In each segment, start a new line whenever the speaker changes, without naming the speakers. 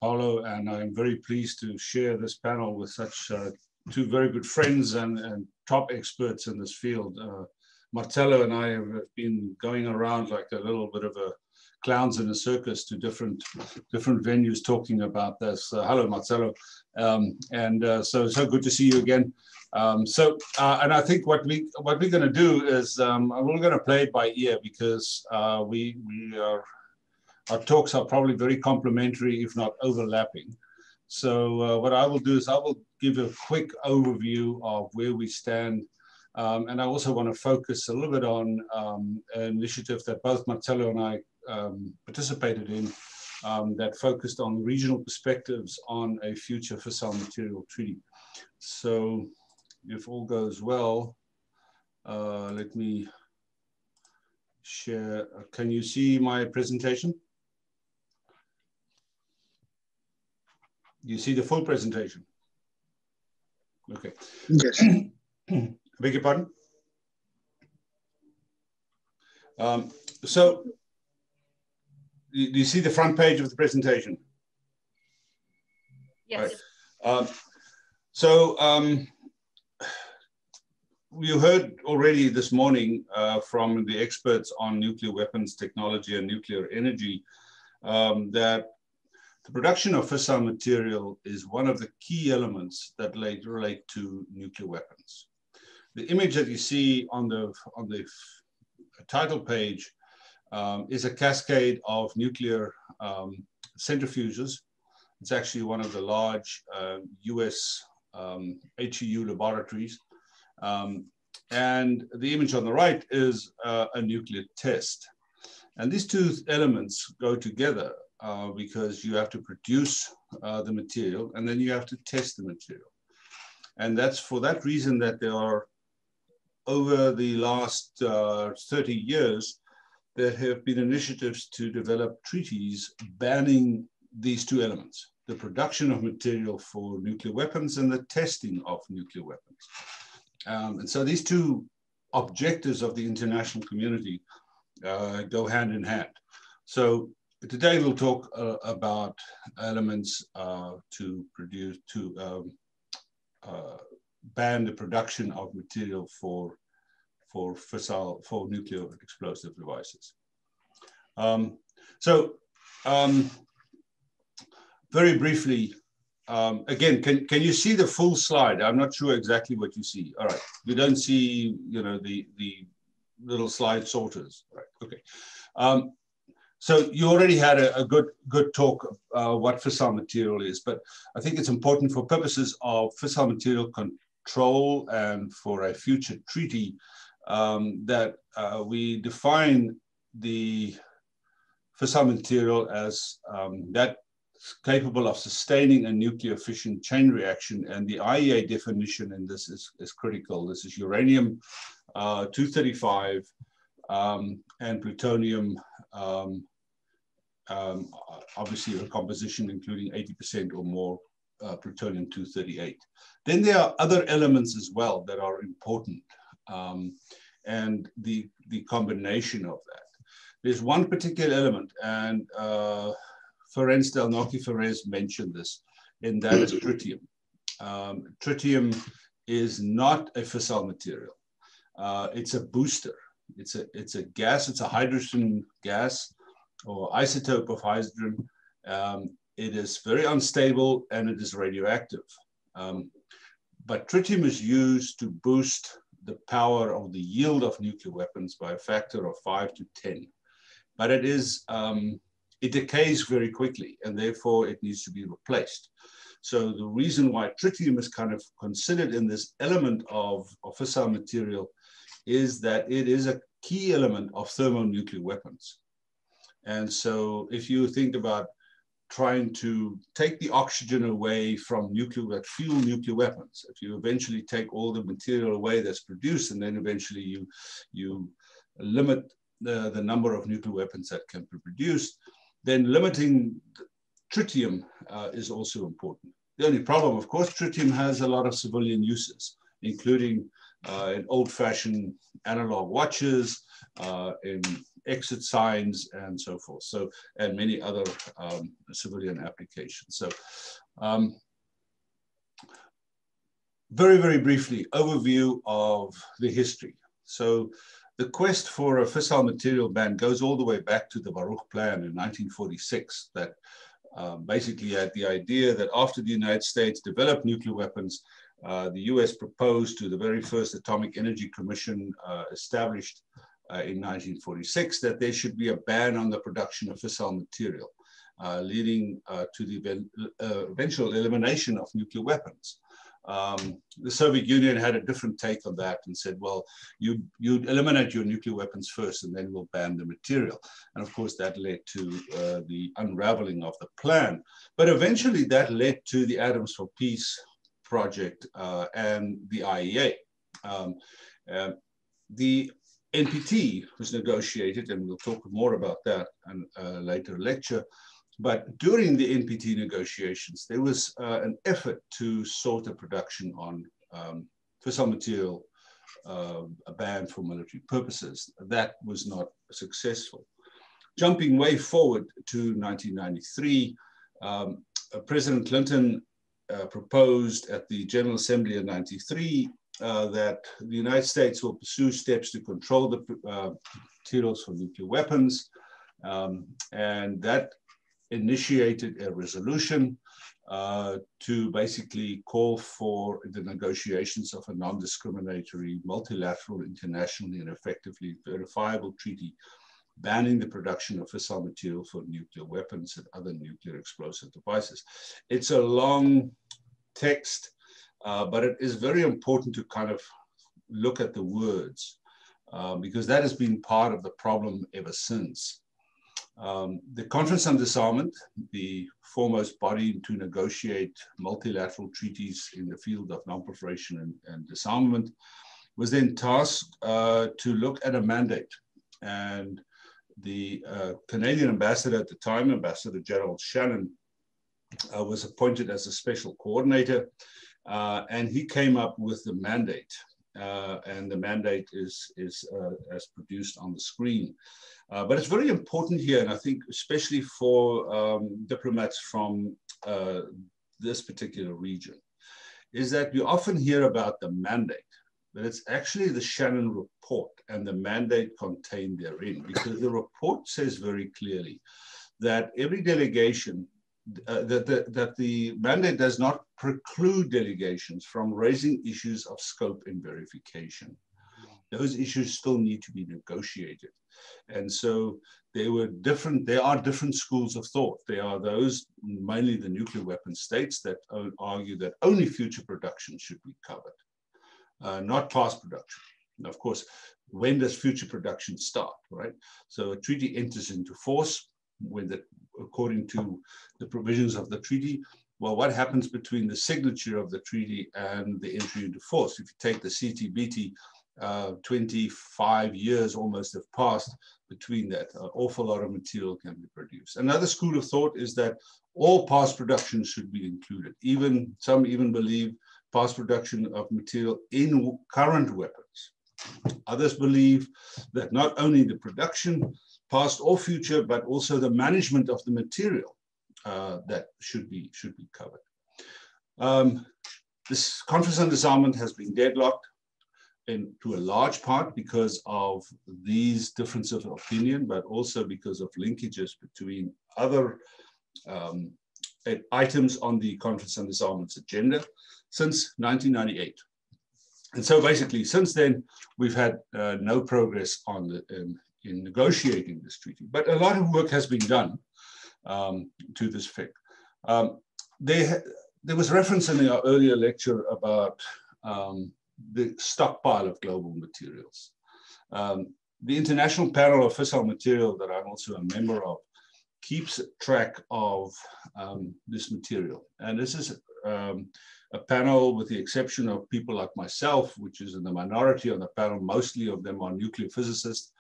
Paolo, and I'm very pleased to share this panel with such two very good friends and top experts in this field. Marcelo and I have been going around like a little bit of a clowns in a circus to different venues talking about this. Hello, Marcelo. So good to see you again. And I think what we're going to do is we're going to play it by ear because our talks are probably very complementary, if not overlapping. So what I will do is I will give a quick overview of where we stand. And I also want to focus a little bit on an initiative that both Marcelo and I participated in that focused on regional perspectives on a future fissile material treaty. So if all goes well, let me share. Can you see my presentation? You see the full presentation? Okay.
Yes.
Beg your pardon? So, do you see the front page of the presentation?
Yes.
Right. You heard already this morning from the experts on nuclear weapons technology and nuclear energy that the production of fissile material is one of the key elements that relate to nuclear weapons. The image that you see on the title page is a cascade of nuclear centrifuges. It's actually one of the large US HEU laboratories. And the image on the right is a nuclear test. And these two elements go together because you have to produce the material and then you have to test the material. And that's for that reason that there are, over the last 30 years, there have been initiatives to develop treaties banning these two elements, the production of material for nuclear weapons and the testing of nuclear weapons. And so these two objectives of the international community go hand in hand. So today we'll talk about elements to ban the production of material for nuclear explosive devices. Very briefly, again, can you see the full slide? I'm not sure exactly what you see. All right, you don't see, the little slide sorters. All right, okay. So you already had a good talk what fissile material is, but I think it's important for purposes of fissile material control and for a future treaty that we define the fissile material as that capable of sustaining a nuclear fission chain reaction, and the IEA definition in this is critical. This is uranium 235 and plutonium, obviously a composition including 80% or more plutonium 238. Then there are other elements as well that are important, and the combination of that. There's one particular element, and Ferenc Del Noche mentioned this, and that is tritium. Tritium is not a fissile material. It's a booster. It's a gas. It's a hydrogen gas or isotope of hydrogen. It is very unstable and it is radioactive. But tritium is used to boost the power of the yield of nuclear weapons by a factor of 5 to 10. But it is, it decays very quickly and therefore it needs to be replaced. So the reason why tritium is kind of considered in this element of fissile material is that it is a key element of thermonuclear weapons. And so if you think about trying to take the oxygen away from that fuel nuclear weapons, if you eventually take all the material away that's produced and then eventually you limit the number of nuclear weapons that can be produced, then limiting tritium is also important. The only problem, of course, tritium has a lot of civilian uses, including in old-fashioned analog watches, in exit signs and so forth. So, and many other civilian applications. So, very, very briefly, overview of the history. So the quest for a fissile material ban goes all the way back to the Baruch Plan in 1946 that basically had the idea that after the United States developed nuclear weapons, the US proposed to the very first Atomic Energy Commission established in 1946 that there should be a ban on the production of fissile material, leading to the eventual elimination of nuclear weapons. The Soviet Union had a different take on that and said, well, you eliminate your nuclear weapons first and then we'll ban the material. And of course, that led to the unraveling of the plan. But eventually that led to the Atoms for Peace project and the IEA. The NPT was negotiated, and we'll talk more about that in a later lecture. But during the NPT negotiations, there was an effort to sort a production on fissile material, a ban for military purposes. That was not successful. Jumping way forward to 1993, President Clinton proposed at the General Assembly in 93 that the United States will pursue steps to control the materials for nuclear weapons. And that initiated a resolution to basically call for the negotiations of a non-discriminatory, multilateral, internationally and effectively verifiable treaty banning the production of fissile material for nuclear weapons and other nuclear explosive devices. It's a long text, but it is very important to kind of look at the words because that has been part of the problem ever since. The Conference on Disarmament, the foremost body to negotiate multilateral treaties in the field of non-proliferation and disarmament, was then tasked to look at a mandate. And the Canadian ambassador at the time, Ambassador Gerald Shannon, was appointed as a special coordinator, and he came up with the mandate. And the mandate is as produced on the screen. But it's very important here, and I think especially for diplomats from this particular region, is that you often hear about the mandate, but it's actually the Shannon report and the mandate contained therein, because the report says very clearly that every delegation, that the mandate does not preclude delegations from raising issues of scope and verification. Those issues still need to be negotiated. And so there are different schools of thought. There are those, mainly the nuclear weapon states, that argue that only future production should be covered, not past production. And of course, when does future production start, right? So a treaty enters into force when according to the provisions of the treaty. Well, what happens between the signature of the treaty and the entry into force? If you take the CTBT, 25 years almost have passed between that. An awful lot of material can be produced. Another school of thought is that all past production should be included. Some even believe past production of material in current weapons. Others believe that not only the production, past or future, but also the management of the material that should be covered. This Conference on Disarmament has been deadlocked to a large part because of these differences of opinion, but also because of linkages between other items on the Conference on Disarmament's agenda since 1998. And so basically, since then, we've had no progress on in negotiating this treaty. But a lot of work has been done to this effect. There was reference in our earlier lecture about the stockpile of global materials. The International Panel of Fissile Material, that I'm also a member of, keeps track of this material. And this is a panel, with the exception of people like myself, which is in the minority on the panel. Mostly of them are nuclear physicists.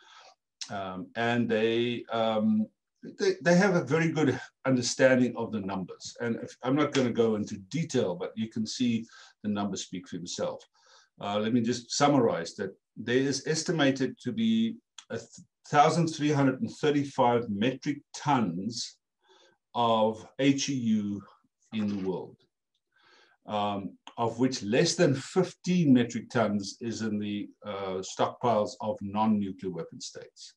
And they have a very good understanding of the numbers. And I'm not going to go into detail, but you can see the numbers speak for themselves. Let me just summarize that there is estimated to be 1,335 metric tons of HEU in the world, of which less than 15 metric tons is in the stockpiles of non-nuclear weapon states.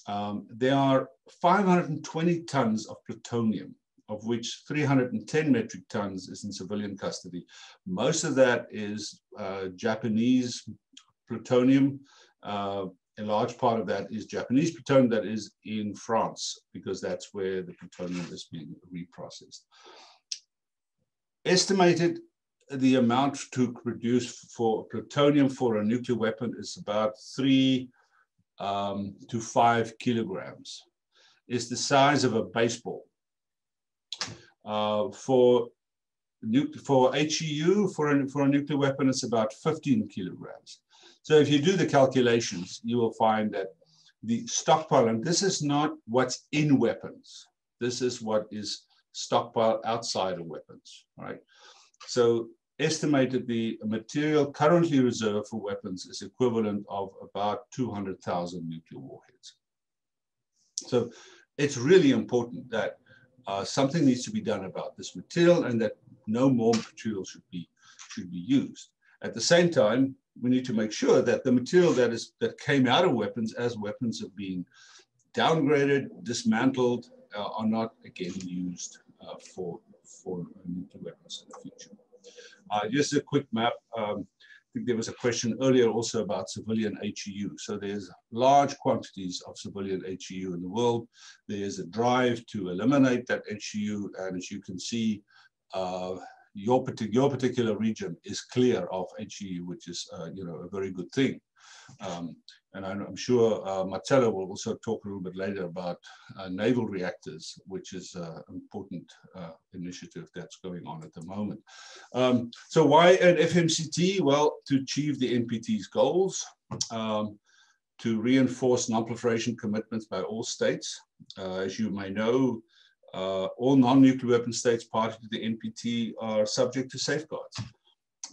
There are 520 tons of plutonium, of which 310 metric tons is in civilian custody. Most of that is Japanese plutonium. A large part of that is Japanese plutonium that is in France, because that's where the plutonium is being reprocessed. Estimated the amount to produce for plutonium for a nuclear weapon is about 3 to 5 kilograms. It's the size of a baseball. For HEU, for a nuclear weapon, it's about 15 kilograms. So if you do the calculations, you will find that the stockpile, and this is not what's in weapons, this is what is stockpiled outside of weapons, right? So estimated the material currently reserved for weapons is equivalent of about 200,000 nuclear warheads. So it's really important that something needs to be done about this material, and that no more material should be used. At the same time, we need to make sure that the material that came out of weapons as weapons have been downgraded, dismantled, are not again used for nuclear weapons in the future. Just a quick map. I think there was a question earlier also about civilian HEU. So there's large quantities of civilian HEU in the world. There's a drive to eliminate that HEU, and as you can see, your particular region is clear of HEU, which is a very good thing. And I'm sure Marcelo will also talk a little bit later about naval reactors, which is an important initiative that's going on at the moment. So why an FMCT? Well, to achieve the NPT's goals, to reinforce non-proliferation commitments by all states. As you may know, all non-nuclear weapon states party to the NPT are subject to safeguards.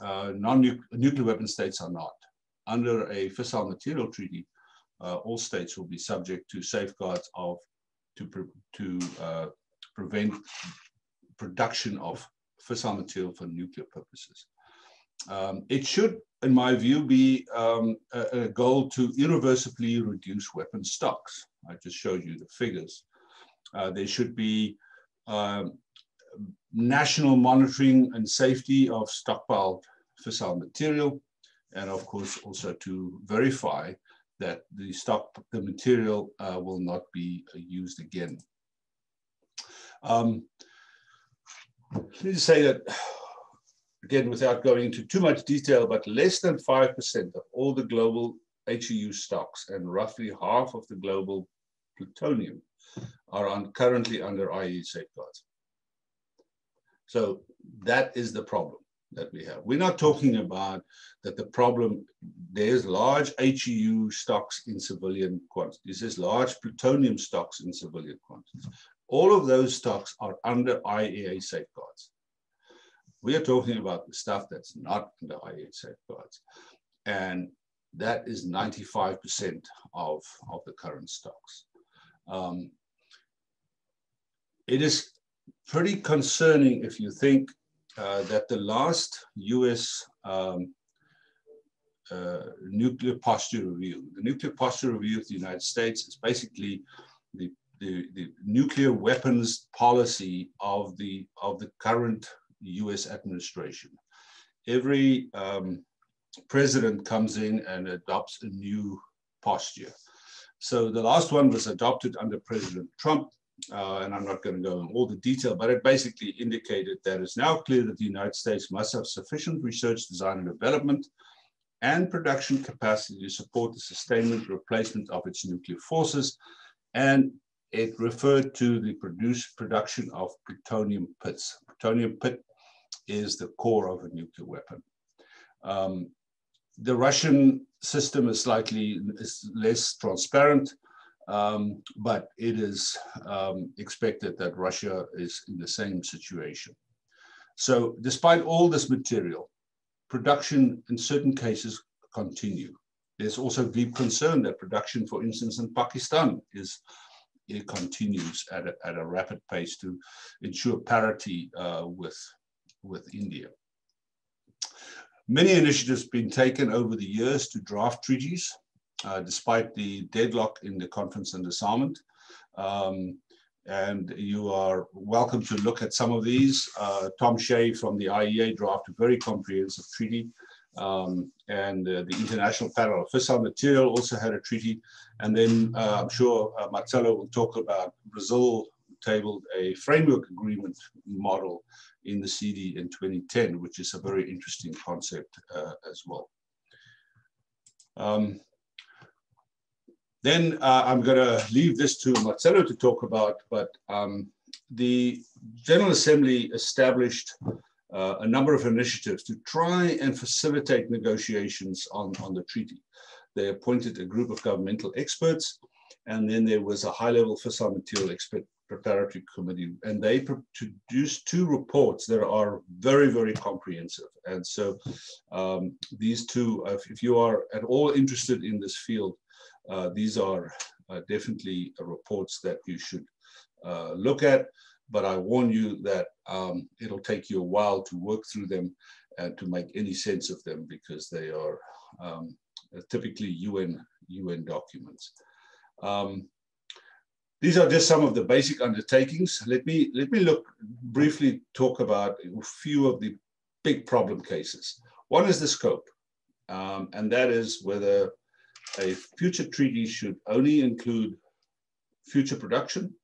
Non-nuclear weapon states are not. Under a fissile material treaty, all states will be subject to safeguards to prevent production of fissile material for nuclear purposes. It should, in my view, be a goal to irreversibly reduce weapon stocks. I just showed you the figures. There should be national monitoring and safety of stockpiled fissile material, and of course also to verify that the material will not be used again. Let me just say that, again, without going into too much detail, but less than 5% of all the global HEU stocks and roughly half of the global plutonium are currently under IAEA safeguards. So that is the problem that we have. We're not talking about that the problem, there's large HEU stocks in civilian quantities, there's large plutonium stocks in civilian quantities. All of those stocks are under IAEA safeguards. We are talking about the stuff that's not under IAEA safeguards. And that is 95% of the current stocks. It is pretty concerning if you think that the last US nuclear posture review, the nuclear posture review of the United States is basically the nuclear weapons policy of the current US administration. Every president comes in and adopts a new posture. So the last one was adopted under President Trump. And I'm not going to go into all the detail, but it basically indicated that it's now clear that the United States must have sufficient research, design, and development and production capacity to support the sustainment and replacement of its nuclear forces. And it referred to the production of plutonium pits. Plutonium pit is the core of a nuclear weapon. The Russian system is less transparent. But it is expected that Russia is in the same situation. So despite all this material, production in certain cases continue. there's also deep concern that production, for instance, in Pakistan it continues at a rapid pace to ensure parity with India. Many initiatives have been taken over the years to draft treaties, despite the deadlock in the Conference on Disarmament. And you are welcome to look at some of these. Tom Shea from the IEA drafted a very comprehensive treaty. And the International Panel of Fissile Material also had a treaty. And then I'm sure Marcelo will talk about Brazil tabled a framework agreement model in the CD in 2010, which is a very interesting concept as well. Then I'm going to leave this to Marcelo to talk about, but the General Assembly established a number of initiatives to try and facilitate negotiations on the treaty. They appointed a group of governmental experts, and then there was a high-level fissile material expert preparatory committee, and they produced 2 reports that are very, very comprehensive. And so these 2, if you are at all interested in this field, these are definitely reports that you should look at, but I warn you that it'll take you a while to work through them and to make any sense of them, because they are typically UN documents. These are just some of the basic undertakings. Let me briefly talk about a few of the big problem cases. One is the scope, and that is whether a future treaty should only include future production,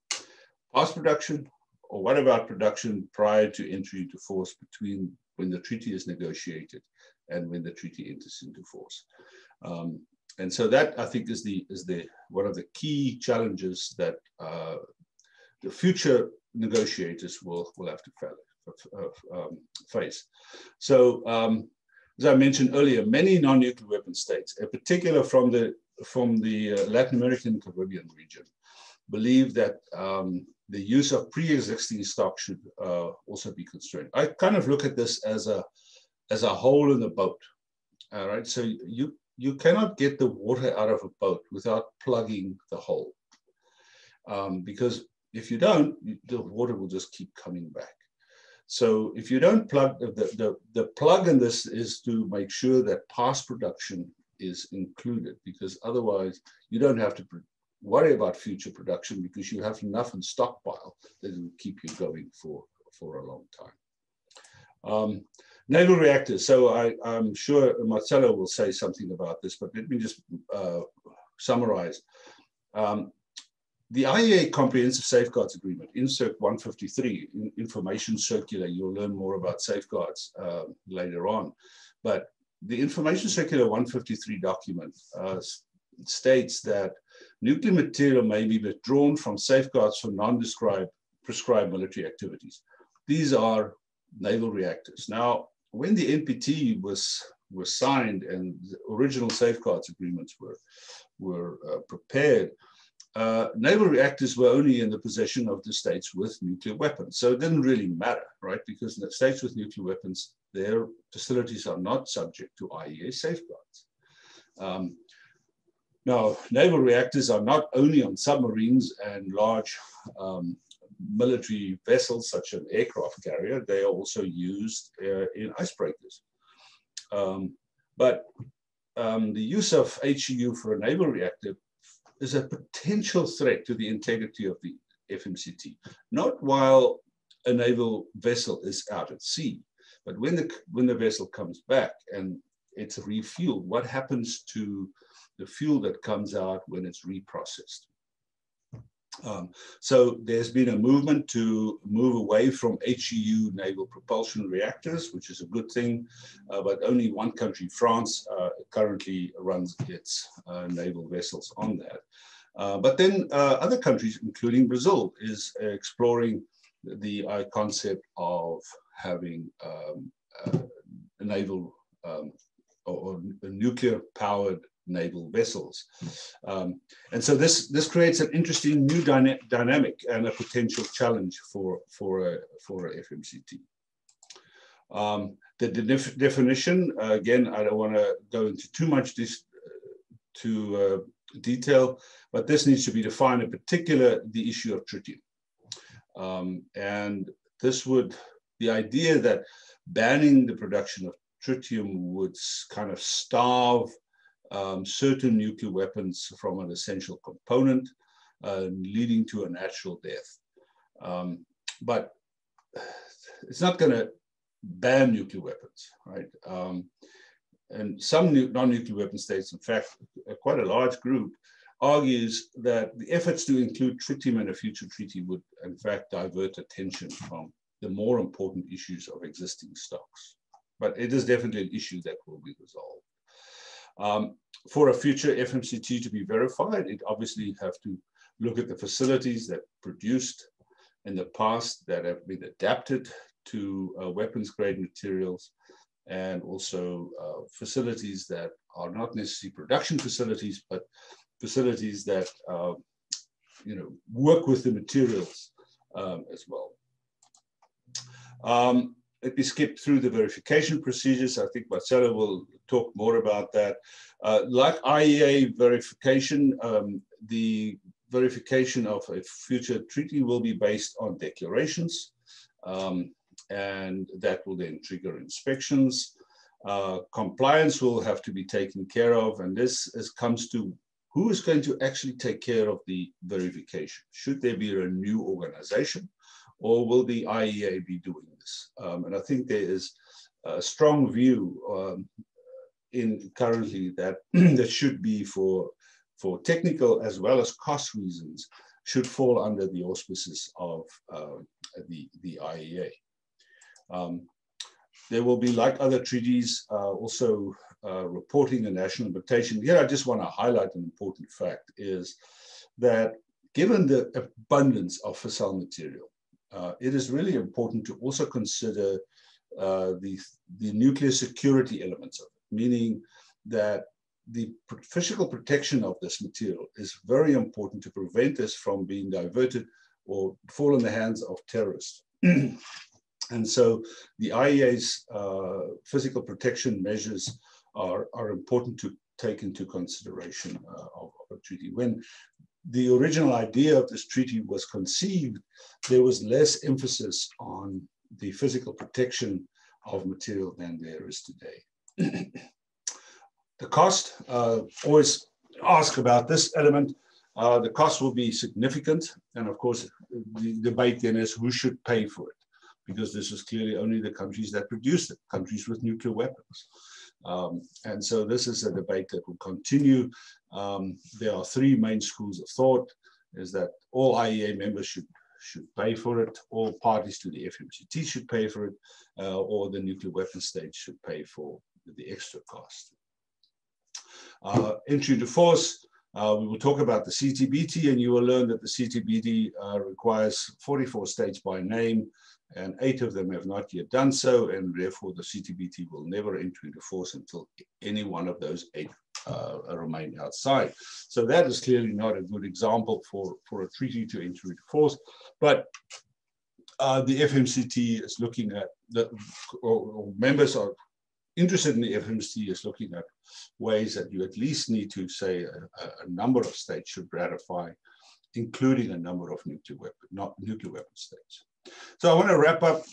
past production, or what about production prior to entry into force between when the treaty is negotiated and when the treaty enters into force. And so that, I think, is one of the key challenges that the future negotiators will have to face. So, as I mentioned earlier, many non-nuclear weapon states, in particular from the Latin American Caribbean region, believe that the use of pre-existing stock should also be constrained. I kind of look at this as a hole in the boat. All right, so you cannot get the water out of a boat without plugging the hole, because if you don't, the water will just keep coming back. So if you don't plug, the plug in this is to make sure that past production is included, because otherwise you don't have to worry about future production, because you have enough in stockpile that will keep you going for a long time. Naval reactors. So I'm sure Marcelo will say something about this, but let me just summarize. The IEA Comprehensive Safeguards Agreement, Insert 153, Information Circular, you'll learn more about safeguards later on. But the Information Circular 153 document states that nuclear material may be withdrawn from safeguards for prescribed military activities. These are naval reactors. Now, when the NPT was signed and the original safeguards agreements were prepared, naval reactors were only in the possession of the states with nuclear weapons. So it didn't really matter, right? Because the states with nuclear weapons, their facilities are not subject to IEA safeguards. Now, naval reactors are not only on submarines and large military vessels, such as an aircraft carrier, they are also used in icebreakers. But the use of HEU for a naval reactor is a potential threat to the integrity of the FMCT, not while a naval vessel is out at sea, but when the vessel comes back and it's refueled, what happens to the fuel that comes out when it's reprocessed? So there's been a movement to move away from HEU naval propulsion reactors, which is a good thing, but only one country, France, currently runs its naval vessels on that. But then other countries, including Brazil, is exploring the concept of having a naval or nuclear-powered naval vessels. And so this creates an interesting new dynamic and a potential challenge for a FMCT. The definition, again, I don't want to go into too much detail, but this needs to be defined, in particular, the issue of tritium. And this would, the idea that banning the production of tritium would kind of starve certain nuclear weapons from an essential component, leading to a natural death. But it's not going to ban nuclear weapons, right? And some non-nuclear weapon states, in fact, quite a large group, argues that the efforts to include tritium in a future treaty would, in fact, divert attention from the more important issues of existing stocks. But it is definitely an issue that will be resolved. For a future FMCT to be verified, it obviously have to look at the facilities that produced in the past that have been adapted to weapons-grade materials, and also facilities that are not necessarily production facilities, but facilities that work with the materials as well. Let me skip through the verification procedures. I think Marcelo will talk more about that. Like IEA verification, the verification of a future treaty will be based on declarations, and that will then trigger inspections. Compliance will have to be taken care of, and this comes to who is going to actually take care of the verification. Should there be a new organization, or will the IEA be doing this? And I think there is a strong view currently that that should be for technical as well as cost reasons, should fall under the auspices of the IEA. There will be, like other treaties, also reporting and national implementation. Here, I just want to highlight an important fact is that given the abundance of fissile material, it is really important to also consider the nuclear security elements of it, meaning that the physical protection of this material is very important to prevent this from being diverted or fall in the hands of terrorists. And so the IEA's physical protection measures are important to take into consideration of a treaty. When the original idea of this treaty was conceived, there was less emphasis on the physical protection of material than there is today. The cost, always ask about this element. The cost will be significant. And of course, the debate then is who should pay for it, because this is clearly only the countries that produce it, countries with nuclear weapons. And so this is a debate that will continue. There are three main schools of thought, is that all IEA members should pay for it, all parties to the FMCT should pay for it, or the nuclear weapon states should pay for the extra cost. Entry into force, we will talk about the CTBT, and you will learn that the CTBT requires 44 states by name, and 8 of them have not yet done so, and therefore the CTBT will never enter into force until any one of those 8 remain outside. So that is clearly not a good example for a treaty to enter into force, but the FMCT is looking at, or members are interested in the FMCT is looking at ways that you at least need to say a number of states should ratify, including a number of nuclear weapon states. So I want to wrap up.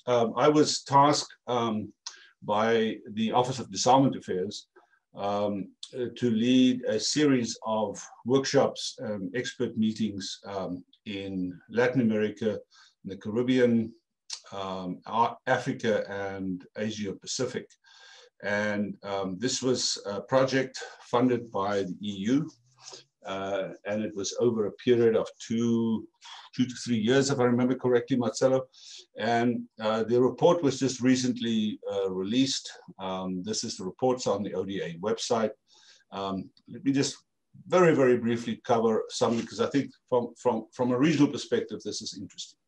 I was tasked by the Office of Disarmament Affairs to lead a series of workshops and expert meetings in Latin America, in the Caribbean, Africa, and Asia Pacific. And this was a project funded by the EU, and it was over a period of two to 3 years, if I remember correctly, Marcelo. And the report was just recently released. This is the reports on the ODA website. Let me just very, very briefly cover some, because I think from a regional perspective, this is interesting.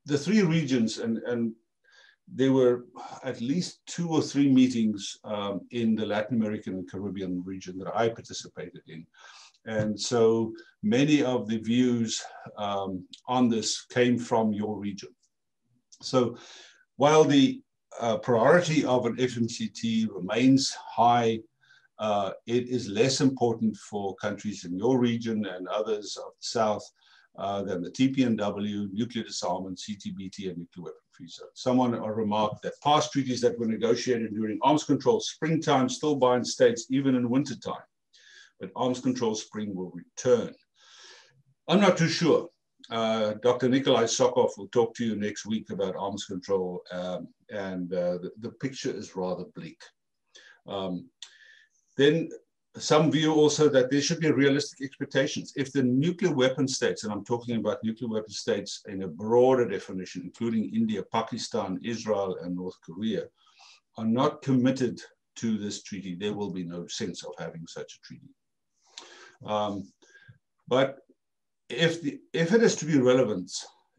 The 3 regions, and there were at least 2 or 3 meetings in the Latin American and Caribbean region that I participated in. And so many of the views on this came from your region. So while the priority of an FMCT remains high. It is less important for countries in your region and others of the South than the TPNW, nuclear disarmament, CTBT, and nuclear weapon-free zone. Someone remarked that past treaties that were negotiated during arms control springtime still bind states even in wintertime, but arms control spring will return. I'm not too sure. Dr. Nikolai Sokov will talk to you next week about arms control, and the picture is rather bleak. Then some view also that there should be realistic expectations. If the nuclear weapon states, and I'm talking about nuclear weapon states in a broader definition, including India, Pakistan, Israel, and North Korea, are not committed to this treaty, there will be no sense of having such a treaty. But if it is to be relevant,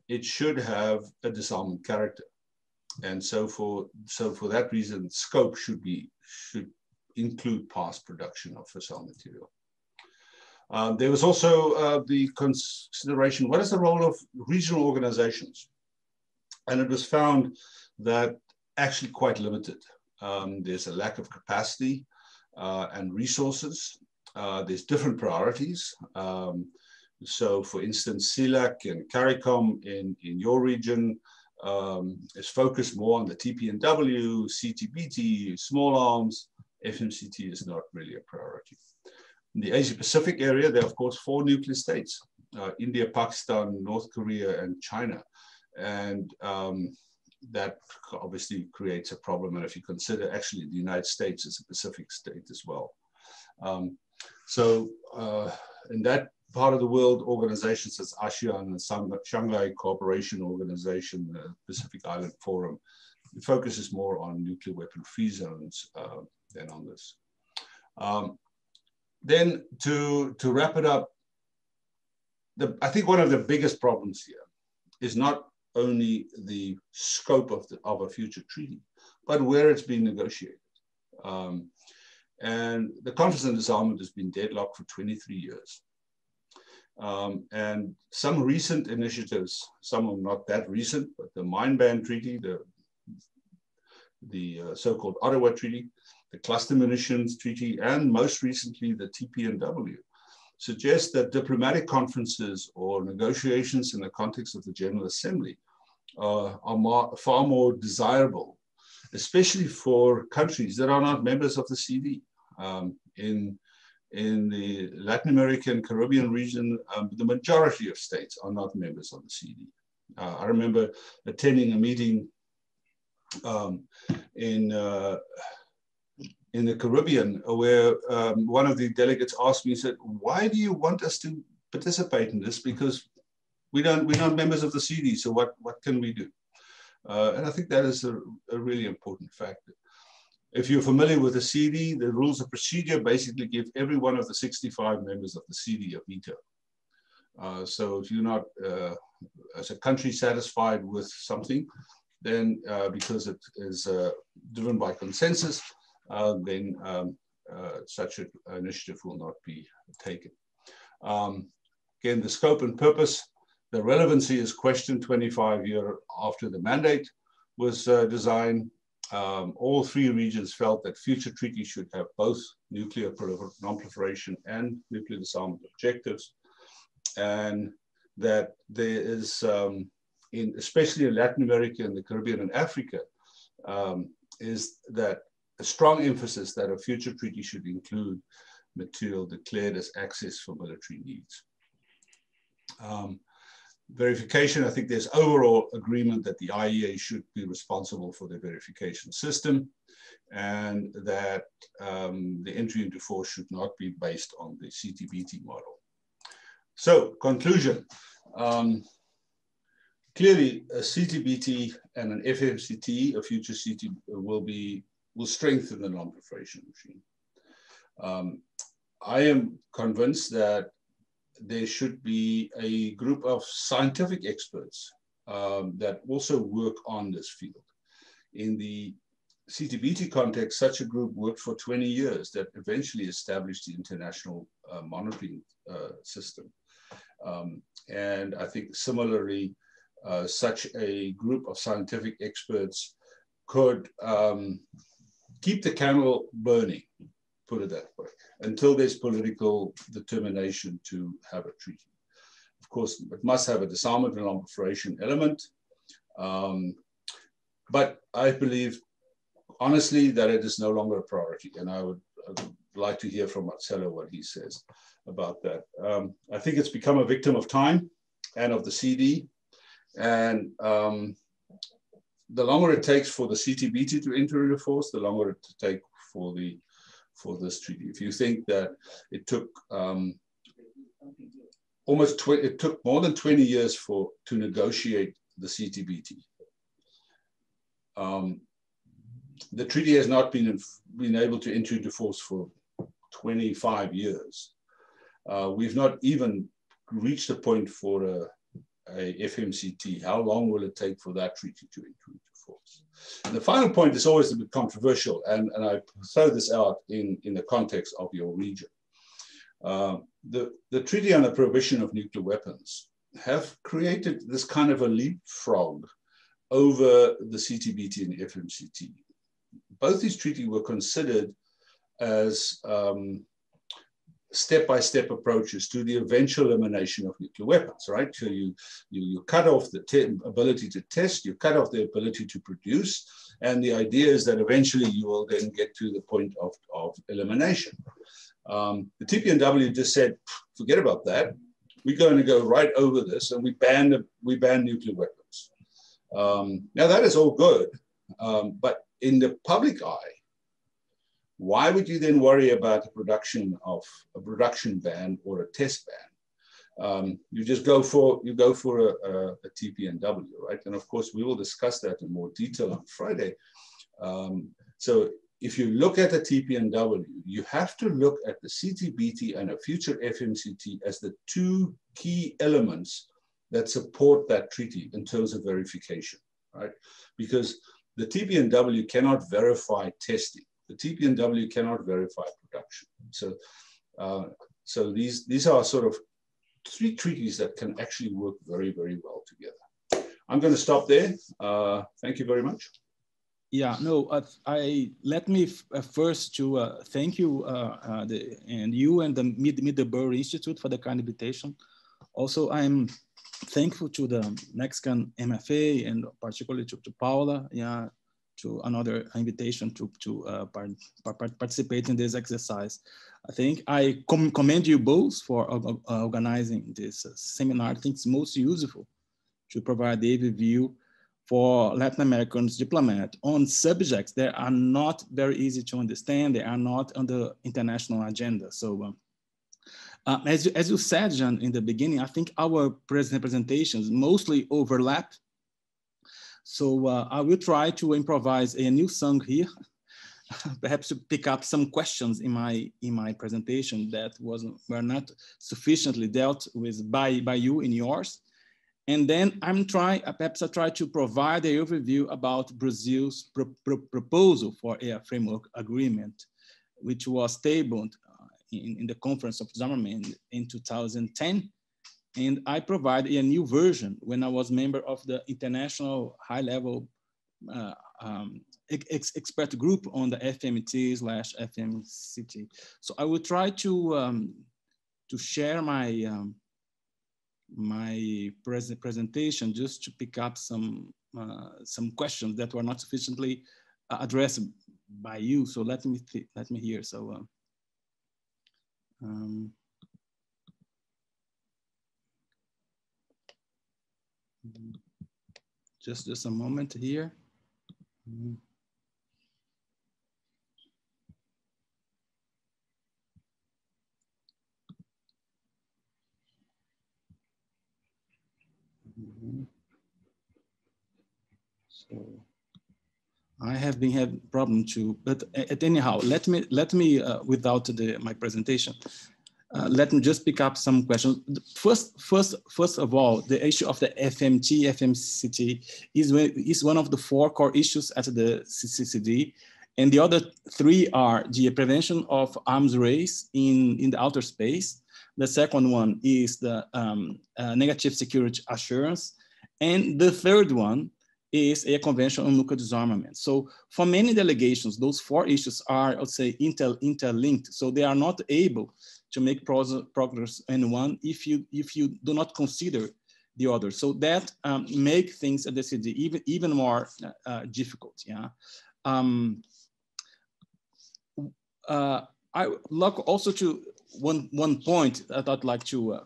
it should have a disarmament character. And so for that reason, scope should include past production of fissile material. There was also the consideration, what is the role of regional organizations? And it was found that actually quite limited. There's a lack of capacity and resources. There's different priorities. So for instance, CELAC and CARICOM in your region is focused more on the TPNW, CTBT, small arms. FMCT is not really a priority. In the Asia Pacific area, there are of course 4 nuclear states, India, Pakistan, North Korea, and China. And that obviously creates a problem. And if you consider actually the United States as a Pacific state as well. In that part of the world, organizations such as ASEAN and Shanghai Cooperation Organization, the Pacific Island Forum, it focuses more on nuclear weapon-free zones than on this. Then to wrap it up, I think one of the biggest problems here is not only the scope of a future treaty, but where it's being negotiated. And the Conference on Disarmament has been deadlocked for 23 years. And some recent initiatives, some are not that recent, but the Mine Ban Treaty, the so-called Ottawa Treaty, the Cluster Munitions Treaty, and most recently the TPNW, suggest that diplomatic conferences or negotiations in the context of the General Assembly are far more desirable, especially for countries that are not members of the CD. In the Latin American, Caribbean region, the majority of states are not members of the CD. I remember attending a meeting in the Caribbean where one of the delegates asked me, he said, why do you want us to participate in this? Because we're not members of the CD, so what can we do? And I think that is a really important factor. If you're familiar with the CD, the rules of procedure basically give every one of the 65 members of the CD a veto. So if you're not, as a country, satisfied with something, then because it is driven by consensus, then such an initiative will not be taken. Again, the scope and purpose, the relevancy is questioned 25 years after the mandate was designed. All 3 regions felt that future treaties should have both nuclear non-proliferation and nuclear disarmament objectives, and that there is, especially in Latin America and the Caribbean and Africa, is that a strong emphasis that a future treaty should include material declared as access for military needs. Verification, I think there's overall agreement that the IEA should be responsible for the verification system, and that the entry into force should not be based on the CTBT model. So, conclusion. Clearly, a CTBT and an FMCT, a future CT, will strengthen the non-proliferation regime. I am convinced that there should be a group of scientific experts that also work on this field. In the CTBT context, such a group worked for 20 years that eventually established the international monitoring system. And I think similarly, such a group of scientific experts could keep the candle burning, put it that way, until there's political determination to have a treaty. Of course, it must have a disarmament and non-proliferation element, but I believe, honestly, that it is no longer a priority, and I would like to hear from Marcelo what he says about that. I think it's become a victim of time and of the CD, and the longer it takes for the CTBT to enter into force, the longer it takes for this treaty. If you think that it took it took more than 20 years to negotiate the CTBT. The treaty has not been able to enter into force for 25 years. We've not even reached the point for a FMCT. How long will it take for that treaty to enter into force? And the final point is always a bit controversial, and I throw this out in the context of your region. The Treaty on the Prohibition of Nuclear Weapons have created this kind of a leapfrog over the CTBT and FMCT. Both these treaties were considered as step-by-step approaches to the eventual elimination of nuclear weapons, right? So you cut off the ability to test, you cut off the ability to produce, and the idea is that eventually you will then get to the point of elimination. The TPNW just said, forget about that. We're going to go right over this, and we ban nuclear weapons. Now that is all good, but in the public eye, why would you then worry about a production ban or a test ban? You just go for a TPNW, right? And of course, we will discuss that in more detail on Friday. So if you look at the TPNW, you have to look at the CTBT and a future FMCT as the two key elements that support that treaty in terms of verification, right? Because the TPNW cannot verify testing. The TPNW cannot verify production. So these are sort of three treaties that can actually work very, very well together. I'm going to stop there. Thank you very much.
Yeah, no, let me first to thank you and you and the Middelburg Institute for the kind invitation. Also, I'm thankful to the Mexican MFA and particularly to Paola, yeah, to another invitation to participate in this exercise. I think I commend you both for organizing this seminar. I think it's most useful to provide the overview for Latin Americans diplomat on subjects that are not very easy to understand. They are not on the international agenda. So as you said, Jean, in the beginning, I think our presentations mostly overlap. So I will try to improvise a new song here, perhaps to pick up some questions in my presentation that were not sufficiently dealt with by you in yours. And then perhaps I try to provide an overview about Brazil's proposal for a framework agreement, which was tabled in the Conference of Disarmament in 2010. And I provide a new version when I was member of the international high-level expert group on the FMT/FMCT. So I will try to share my presentation just to pick up some questions that were not sufficiently addressed by you. So let me hear. So. Just a moment here. So I have been having problem too, but anyhow, let me without my presentation. Let me just pick up some questions. First of all, the issue of the FMCT is one of the 4 core issues at the CCCD, and the other 3 are the prevention of arms race in the outer space. The second one is the negative security assurance, and the third one is a convention on nuclear disarmament. So for many delegations, those 4 issues are, I would say, interlinked. So they are not able to make progress in one if you do not consider the other. So that make things at the CD even more difficult. Yeah. I look also to one point that I'd like to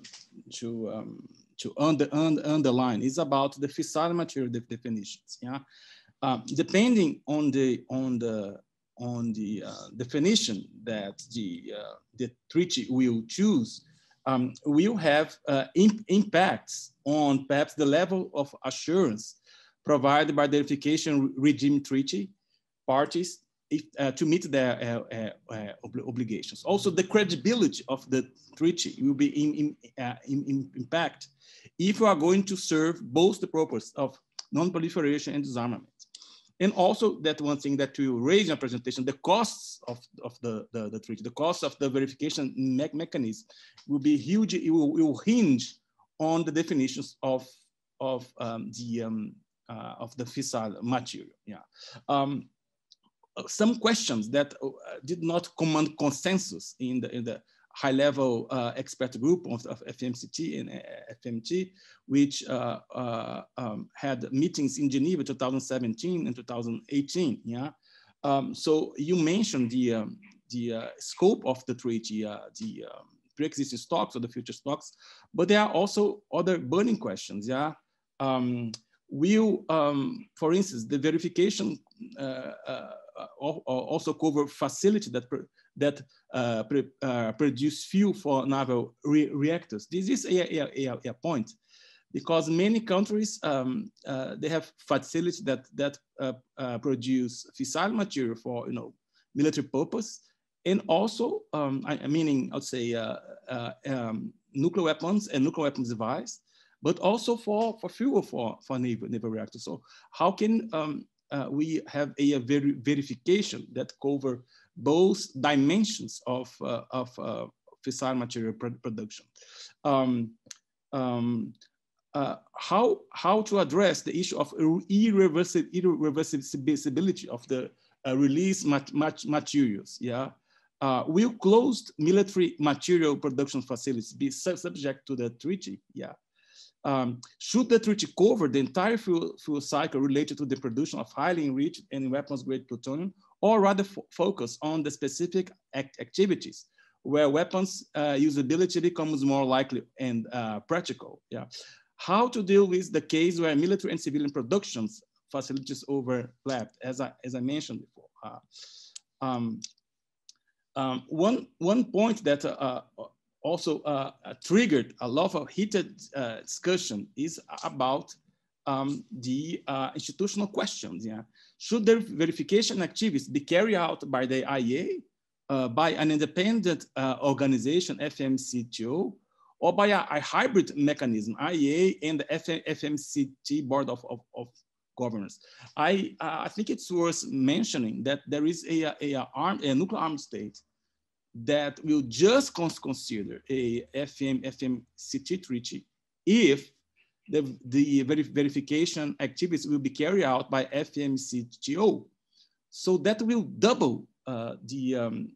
underline is about the fissile material definitions. Yeah, depending on the definition that the treaty will choose, will have impacts on perhaps the level of assurance provided by the verification regime treaty parties to meet their obligations. Also, the credibility of the treaty will be impact if we are going to serve both the purpose of non-proliferation and disarmament. And also that one thing that we will raise in our presentation, the costs of the treaty, the cost of the verification mechanism will be huge. It will hinge on the definitions of the fissile material. Yeah. Some questions that did not command consensus in the high-level expert group of FMCT and FMT, which had meetings in Geneva 2017 and 2018. Yeah, so you mentioned the scope of the treaty, the pre-existing stocks or the future stocks, but there are also other burning questions. Yeah. Will, for instance, the verification also cover facility that produce fuel for naval reactors? This is a point, because many countries they have facilities that produce fissile material for military purpose, and also meaning I'd say nuclear weapons and nuclear weapons device, but also for fuel for naval reactors. So how can we have a verification that cover both dimensions of fissile material production? How to address the issue of irreversibility of the release materials? Yeah. Will closed military material production facilities be subject to the treaty? Yeah. Should the treaty cover the entire fuel cycle related to the production of highly enriched and weapons-grade plutonium, or rather focus on the specific activities where weapons usability becomes more likely and practical? Yeah. How to deal with the case where military and civilian productions facilities overlapped, as I mentioned before. One point that also triggered a lot of heated discussion is about the institutional questions. Yeah, should the verification activities be carried out by the IEA, by an independent organization, FMCTO, or by a hybrid mechanism, IEA and the FMCT Board of Governors? I think it's worth mentioning that there is a nuclear armed state that will just consider a FMCT treaty if the verification activities will be carried out by FMCTO. So that will double the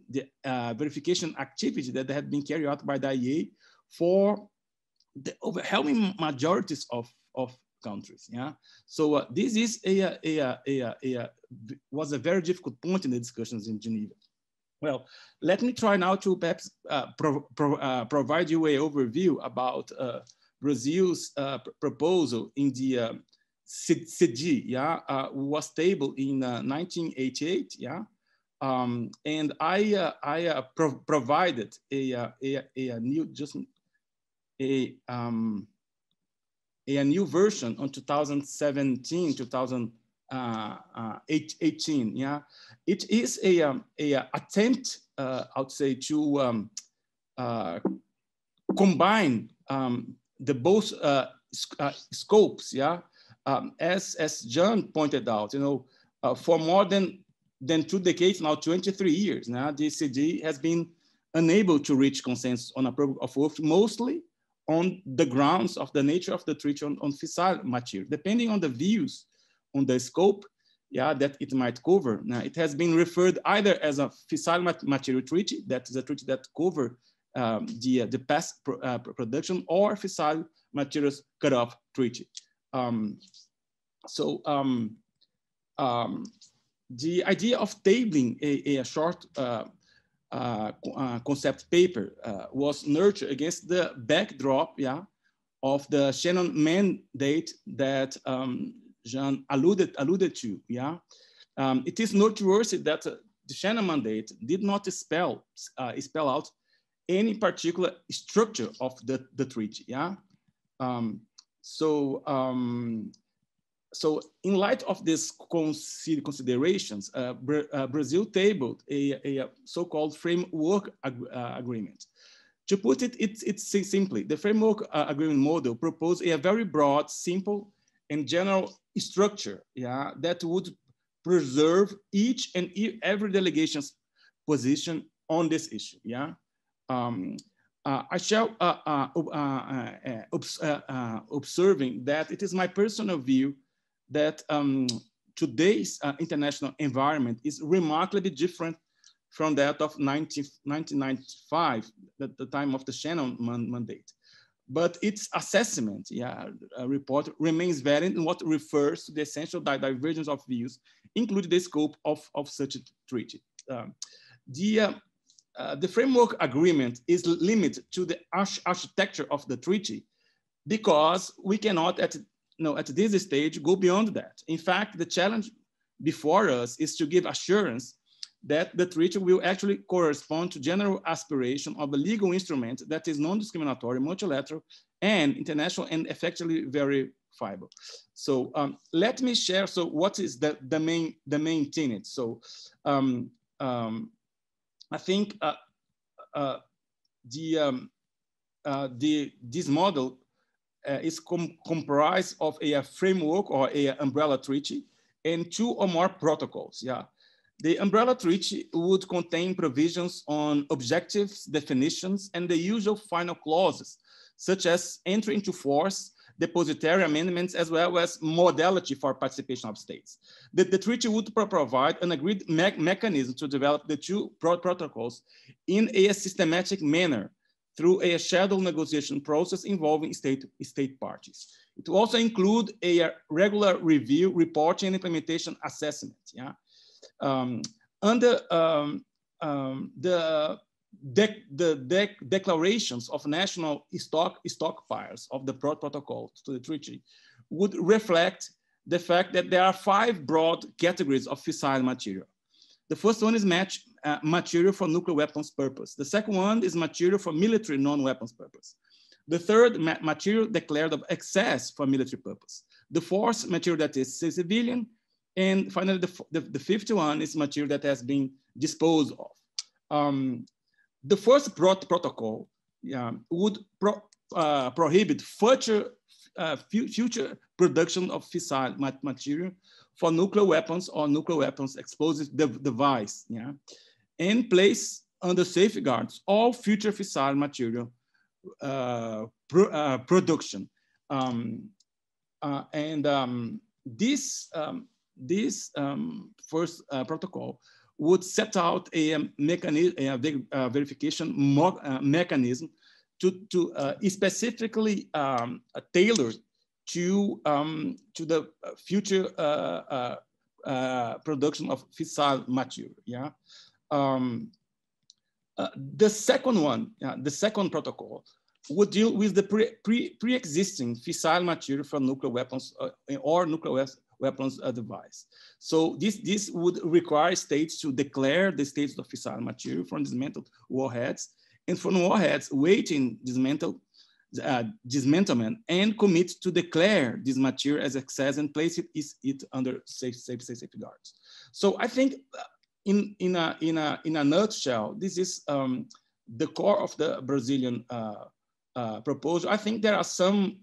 verification activity that have been carried out by the IEA for the overwhelming majorities of countries. Yeah. So this is was a very difficult point in the discussions in Geneva. Well, let me try now to perhaps provide you an overview about Brazil's proposal in the CG, yeah, was tabled in 1988, yeah, and I provided a new version on 2017, 2018, yeah. It is a attempt, I would say, to combine the both scopes, yeah. As John pointed out, for more than 2 decades now, 23 years now, the CG has been unable to reach consensus on a program of work, mostly on the grounds of the nature of the treaty on fissile material. Depending on the views on the scope, yeah, that it might cover. Now, it has been referred either as a fissile material treaty, that is a treaty that covers the past production, or fissile materials cutoff treaty. The idea of tabling a short concept paper was nurtured against the backdrop, yeah, of the Shannon mandate that Jean alluded to, yeah. It is noteworthy that the Shannon mandate did not spell out any particular structure of the treaty, yeah. So in light of these considerations, Brazil tabled a so-called framework agreement. To put it simply, the framework agreement model proposed a very broad, simple, and general structure, yeah, that would preserve each and every delegation's position on this issue, yeah. I shall observing that it is my personal view that today's international environment is remarkably different from that of 1995, the time of the Shannon mandate. But its assessment, yeah, report remains valid in what refers to the essential divergence of views, including the scope of such a treaty. The framework agreement is limited to the architecture of the treaty because we cannot, at this stage, go beyond that. In fact, the challenge before us is to give assurance that the treaty will actually correspond to general aspiration of a legal instrument that is non-discriminatory, multilateral, and international, and effectively verifiable. So let me share. So what is the main tenet? So I think this model is comprised of a framework or a umbrella treaty and two or more protocols. Yeah, the umbrella treaty would contain provisions on objectives, definitions, and the usual final clauses, such as entry into force, depositary amendments, as well as modality for participation of states. The treaty would provide an agreed mechanism to develop the two protocols in a systematic manner through a scheduled negotiation process involving state parties. It will also include a regular review, reporting, and implementation assessment. Yeah, under the declarations of national stockpiles of the protocol to the treaty would reflect the fact that there are 5 broad categories of fissile material. The first one is material for nuclear weapons purpose. The second one is material for military non-weapons purpose. The third, material declared of excess for military purpose. The fourth, material that is civilian. And finally, the fifth one is material that has been disposed of. The first protocol would prohibit future production of fissile material for nuclear weapons or nuclear weapons explosive device, yeah, and place under safeguards all future fissile material production. This first protocol would set out a verification mechanism to specifically tailor to the future production of fissile material. Yeah. The second one, the second protocol, would deal with the pre-existing fissile material for nuclear weapons or nuclear weapons device. So this would require states to declare the states of fissile material from dismantled warheads, and from warheads waiting dismantlement, and commit to declare this material as excess and place it under safeguards. So I think in a nutshell, this is the core of the Brazilian proposal. I think there are some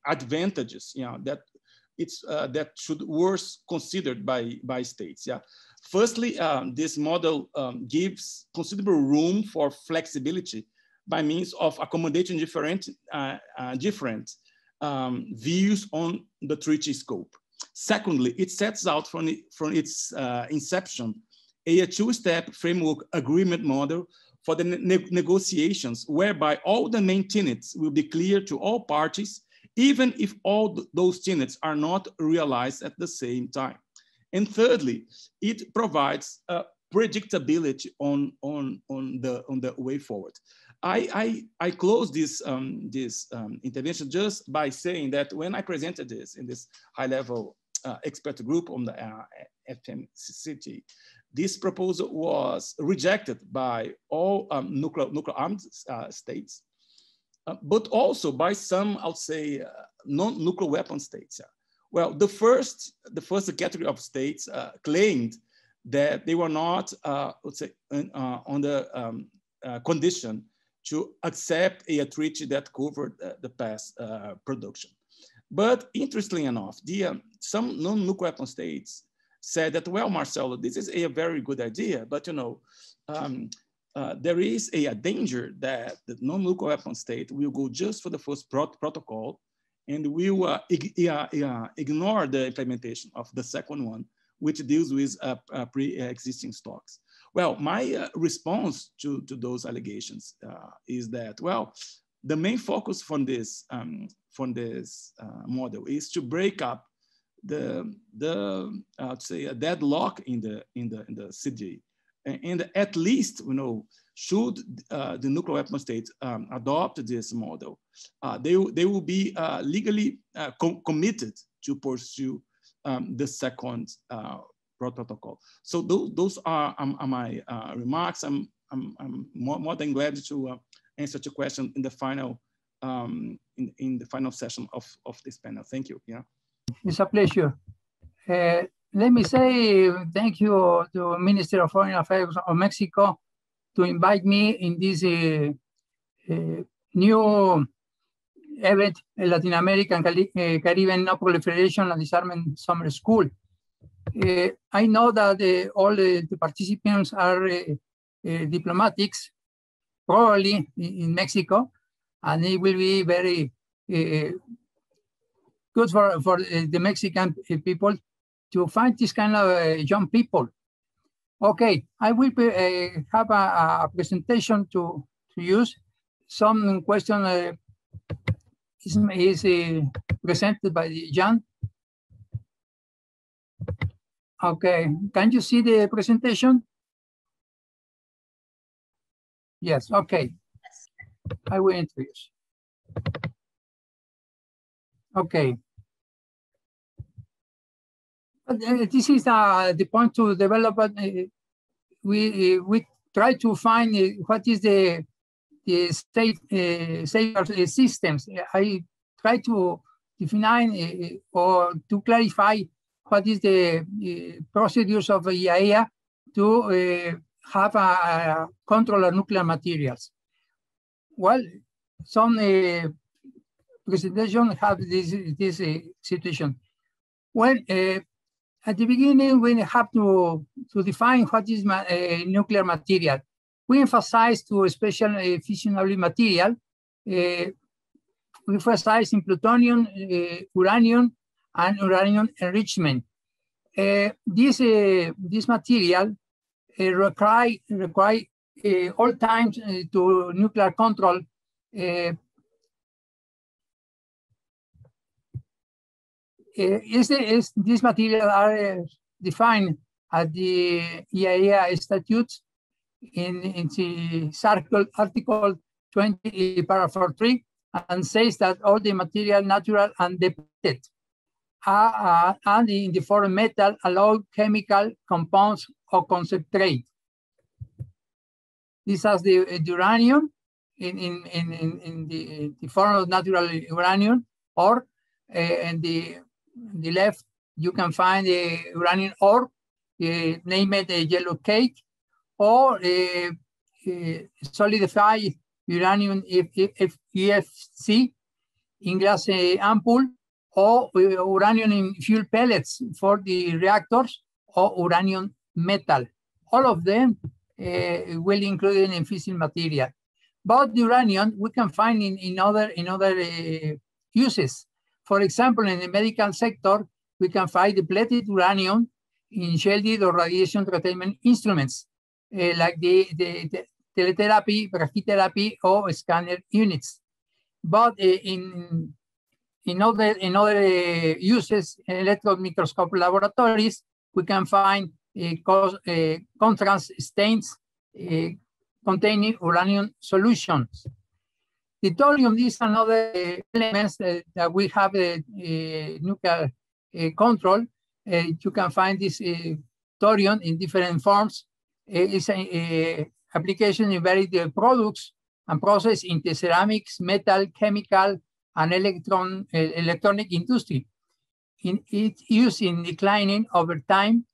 advantages, that that should worth considered by states. Yeah. Firstly, this model gives considerable room for flexibility by means of accommodating different views on the treaty scope. Secondly, it sets out from its inception a two-step framework agreement model for the negotiations, whereby all the main tenets will be clear to all parties, even if all those tenets are not realized at the same time. And thirdly, it provides predictability on the way forward. I close this intervention just by saying that when I presented this in this high-level expert group on the FMCT, this proposal was rejected by all nuclear armed states, but also by some, I would say, non-nuclear weapon states. Well, the first category of states claimed that they were not, let's say, on the condition to accept a treaty that covered the past production. But interestingly enough, some non-nuclear weapon states said that, well, Marcelo, this is a very good idea, but you know, there is a danger that the non-nuclear weapon state will go just for the first protocol and will ignore the implementation of the second one, which deals with pre-existing stocks. Well, my response to those allegations is that, well, the main focus from this model is to break up I'd say a deadlock in the CD, and at least, you know, should the nuclear weapon states adopt this model, they will be legally committed to pursue the second protocol. So those are my remarks. I'm more than glad to answer your question in the final in the final session of this panel. Thank you. Yeah.
It's a pleasure. Let me say thank you to Minister of Foreign Affairs of Mexico to invite me in this new event, Latin American Caribbean Non-proliferation and Disarmament Summer School. I know that all the participants are diplomatics, probably in Mexico, and it will be very good for the Mexican people to find this kind of young people. Okay, I will have a presentation to use. Some question is presented by Jan. Okay, can you see the presentation? Yes, okay. I will introduce. Okay. This is the point to develop. We try to find what is the safeguard systems. I try to define or to clarify what is the procedures of the IAEA to have a control of nuclear materials. Well, some presentation have this situation. Well, at the beginning, we have to define what is nuclear material. We emphasize to a special fissionable material. We emphasize in plutonium, uranium, and uranium enrichment. This material require all times to nuclear control these materials are defined at the IAEA statutes in the Article 20, paragraph 3, and says that all the material, natural and depleted, and in the form of metal, alloy, chemical, compounds, or concentrate. This has the uranium in the form of natural uranium, or in the left, you can find the uranium ore, name it a yellow cake, or solidified uranium EFC in glass ampoule, or uranium in fuel pellets for the reactors, or uranium metal. All of them will include in fissile material. But the uranium we can find in other uses. For example, in the medical sector, we can find depleted uranium in shielded or radiation containment instruments, like the teletherapy, brachytherapy, or scanner units. But in other uses, electron microscope laboratories, we can find contrast stains containing uranium solutions. The thorium is another elements that we have nuclear control. You can find this thorium in different forms. It's an application in various products and process into ceramics, metal, chemical, and electronic industry. It's used in declining over time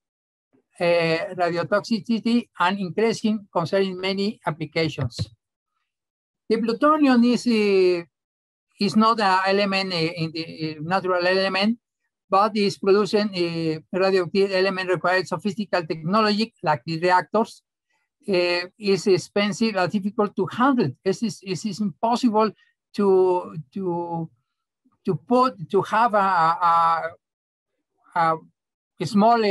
radiotoxicity and increasing concerning many applications. The plutonium is not an element in the natural element, but is producing a radioactive element requires sophisticated technology like the reactors. Is expensive and difficult to handle. It is impossible to have a small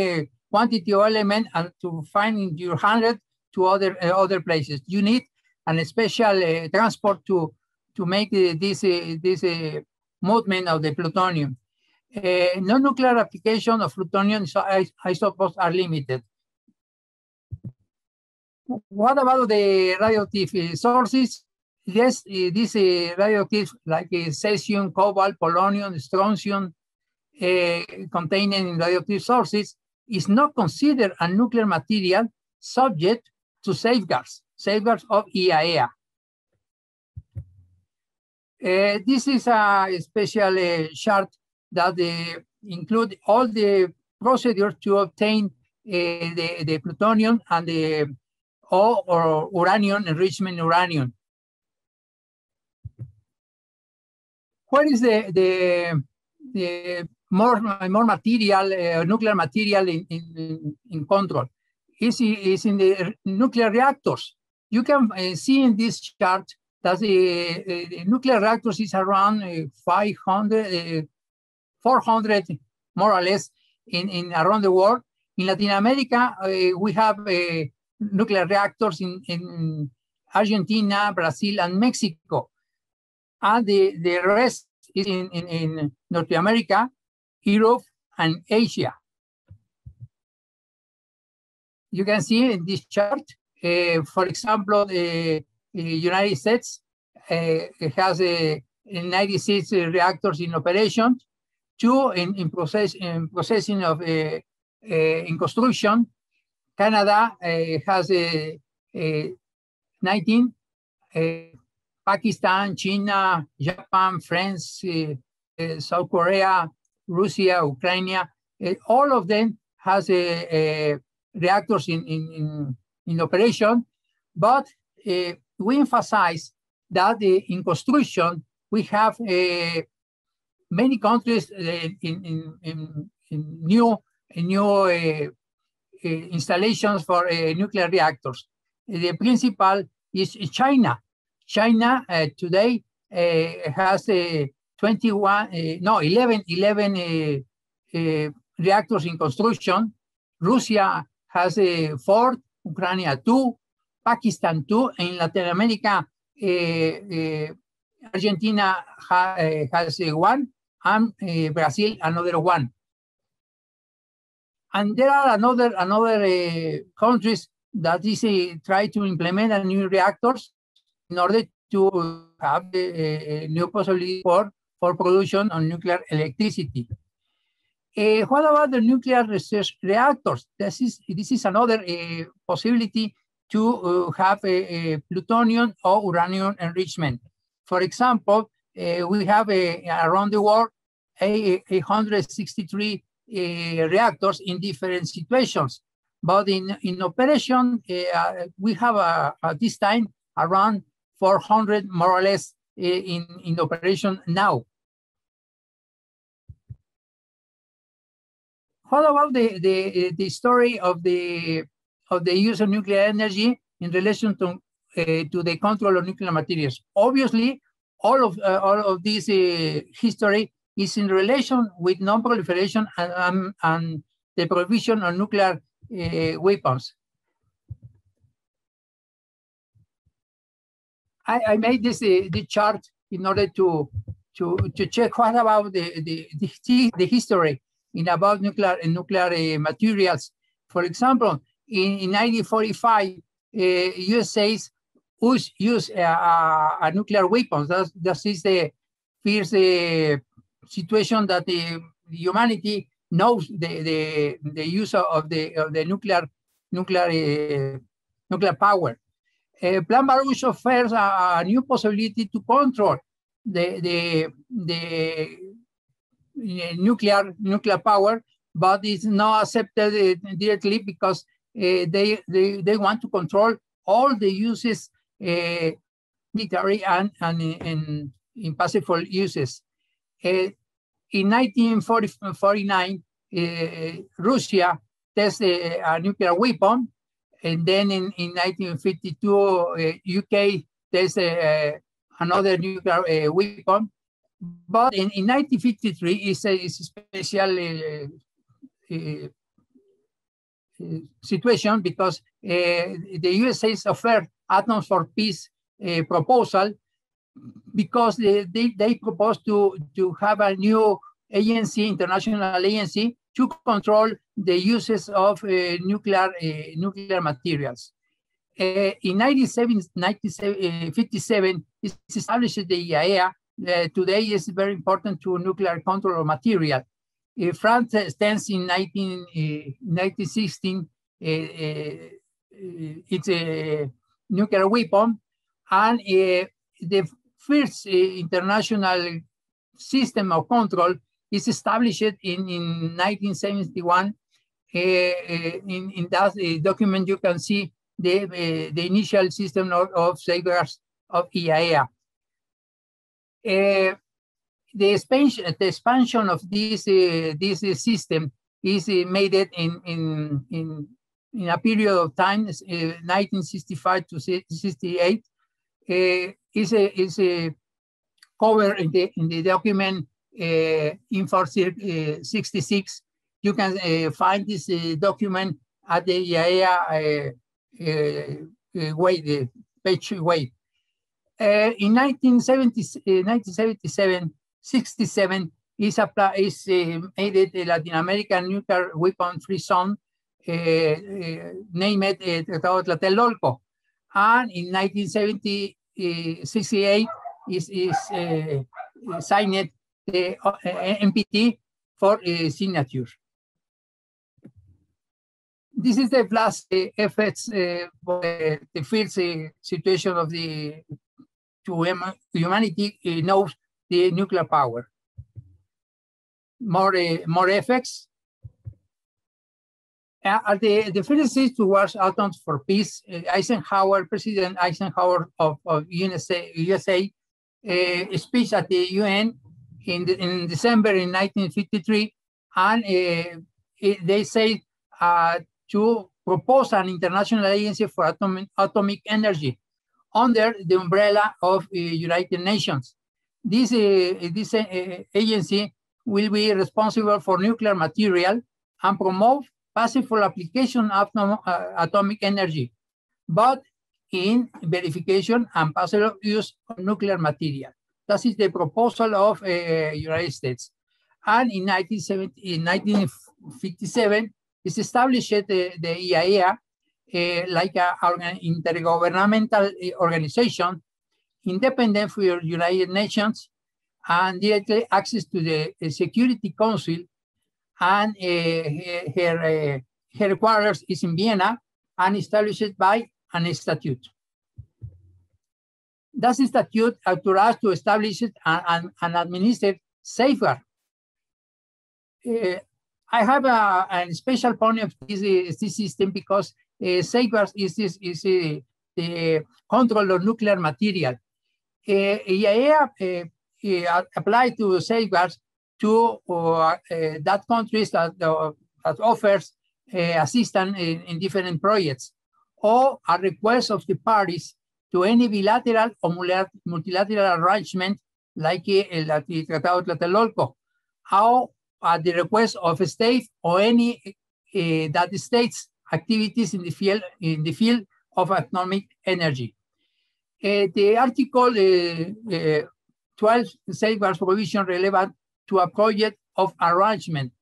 quantity of element and to find in your hand to other places. You need a special transport to make this movement of the plutonium. Non-nuclear application of plutonium isotopes are limited. What about the radioactive sources? Yes, these radioactive like cesium, cobalt, polonium, strontium containing radioactive sources is not considered a nuclear material subject to safeguards of IAEA. This is a special chart that include all the procedures to obtain the plutonium and the or uranium, enrichment uranium. What is the more material, nuclear material in control? Is in the nuclear reactors. You can see in this chart that the nuclear reactors is around 400 more or less in around the world. In Latin America, we have nuclear reactors in Argentina, Brazil, and Mexico. And the rest is in North America, Europe, and Asia. You can see in this chart, for example, the United States has 96 reactors in operation, 2 in processing of in construction. Canada has 19. Pakistan, China, Japan, France, South Korea, Russia, Ukraine, all of them has reactors in operation, but we emphasize that in construction we have many countries in new installations for nuclear reactors. The principal is China. China today has 11 reactors in construction. Russia has 4, Ukraine 2, Pakistan 2, and in Latin America, Argentina has 1, and Brazil another 1. And there are another countries that is try to implement a new reactors in order to have a new possibility for production of nuclear electricity. What about the nuclear research reactors? This is another possibility to have a plutonium or uranium enrichment. For example, we have around the world 863 reactors in different situations. But in operation, we have at this time around 400 more or less in operation now. What about the story of the use of nuclear energy in relation to the control of nuclear materials? Obviously, all of this history is in relation with non-proliferation and the prohibition of nuclear weapons. I made this chart in order to check what about the history in about nuclear materials. For example, in 1945, USA's use a nuclear weapons. That is the first situation that the humanity knows the use of the nuclear power. Plan Baruch offers a new possibility to control the nuclear power, but it's not accepted directly because they want to control all the uses, military and in passive uses. In 1949, Russia tested a nuclear weapon, and then in 1952, UK tested another nuclear weapon. But in 1953, it's a special situation because the USA offered Atoms for Peace proposal because they proposed to have a new agency, international agency, to control the uses of nuclear materials. In 1957, it established the IAEA. Today is very important to nuclear control of material. France stands in 1916. It's a nuclear weapon, and the first international system of control is established in 1971. In that document, you can see the initial system of safeguards of IAEA. The expansion of this system is made in a period of time, 1965 to 68. Is covered in the document Info 66. You can find this document at the IAEA page way. In 1977, 67 is made a Latin American nuclear weapon-free zone, named Tratado de Tlatelolco. And in 1968 is signed the NPT for signature. This is the last effects for the first situation of the humanity knows the nuclear power. More effects. The first is towards Atoms for Peace. President Eisenhower of USA, speech at the UN in December in 1953, and they say to propose an international agency for atomic energy under the umbrella of United Nations. This agency will be responsible for nuclear material and promote passive application of atomic energy, but in verification and passive use of nuclear material. That is the proposal of United States. And in 1957, it's established the IAEA like an intergovernmental organization, independent from the United Nations, and directly access to the Security Council, and her headquarters is in Vienna and established by an statute. That statute authorized to establish and administer safeguard. I have a special point of this system because safeguards is the control of nuclear material. IAEA applied to safeguards to that countries that offers assistance in different projects, or a request of the parties to any bilateral or multilateral arrangement like the Tratado de Tlatelolco, or at the request of a state or any that states activities in the field of atomic energy. The Article 12 safeguards provision relevant to a project of arrangement,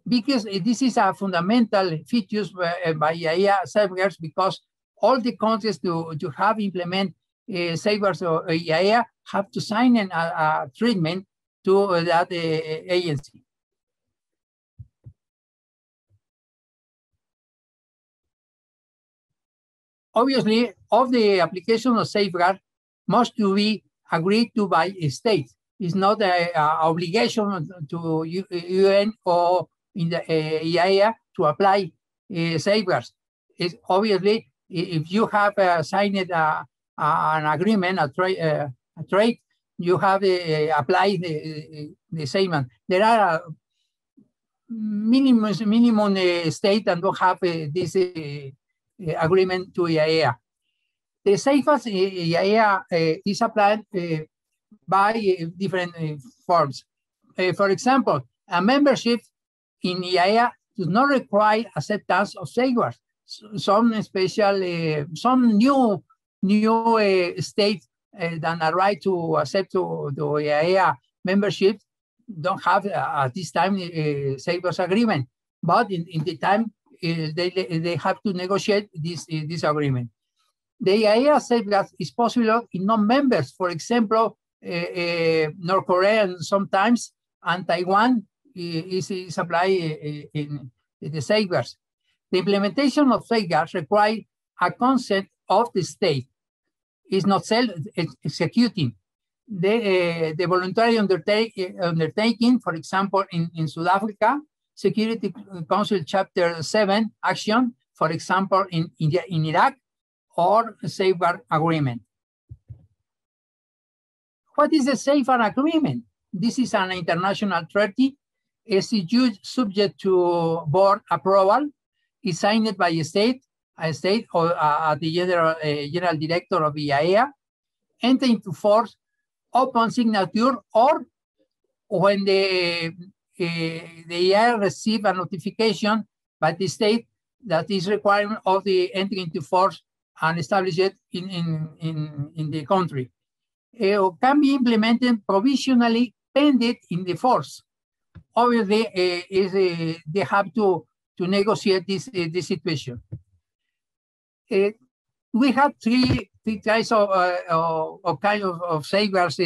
because this is a fundamental feature by IAEA safeguards, because all the countries to have implement safeguards of IAEA have to sign a treatment to that agency. Obviously, all the application of safeguard must to be agreed to by a state. It's not an obligation to UN or in the IAEA to apply safeguards. It's obviously, if you have signed an agreement, a trade, you have applied the same. There are minimum states that don't have this agreement to IAEA. The safeguards IAEA is applied by different forms. For example, a membership in IAEA does not require acceptance of safeguards. Some special, some new states that are right to accept the IAEA membership don't have at this time safeguards agreement, but in the time they have to negotiate this agreement. The IAEA safeguards is possible in non-members, for example, North Korea sometimes, and Taiwan is applied in the safeguards. The implementation of safeguards requires a consent of the state. It's not self-executing. The voluntary undertaking, for example, in South Africa, Security Council Chapter 7 action, for example, in Iraq, or safeguard agreement. What is a safeguard agreement? This is an international treaty. It's subject to board approval. It's signed by a state or the general director of IAEA, enter into force upon signature or when the IAEA receive a notification by the state that is requirement of the entry into force and establish it in the country. Can be implemented provisionally pending in the force. Obviously, they have to negotiate this situation. We have three types of safeguards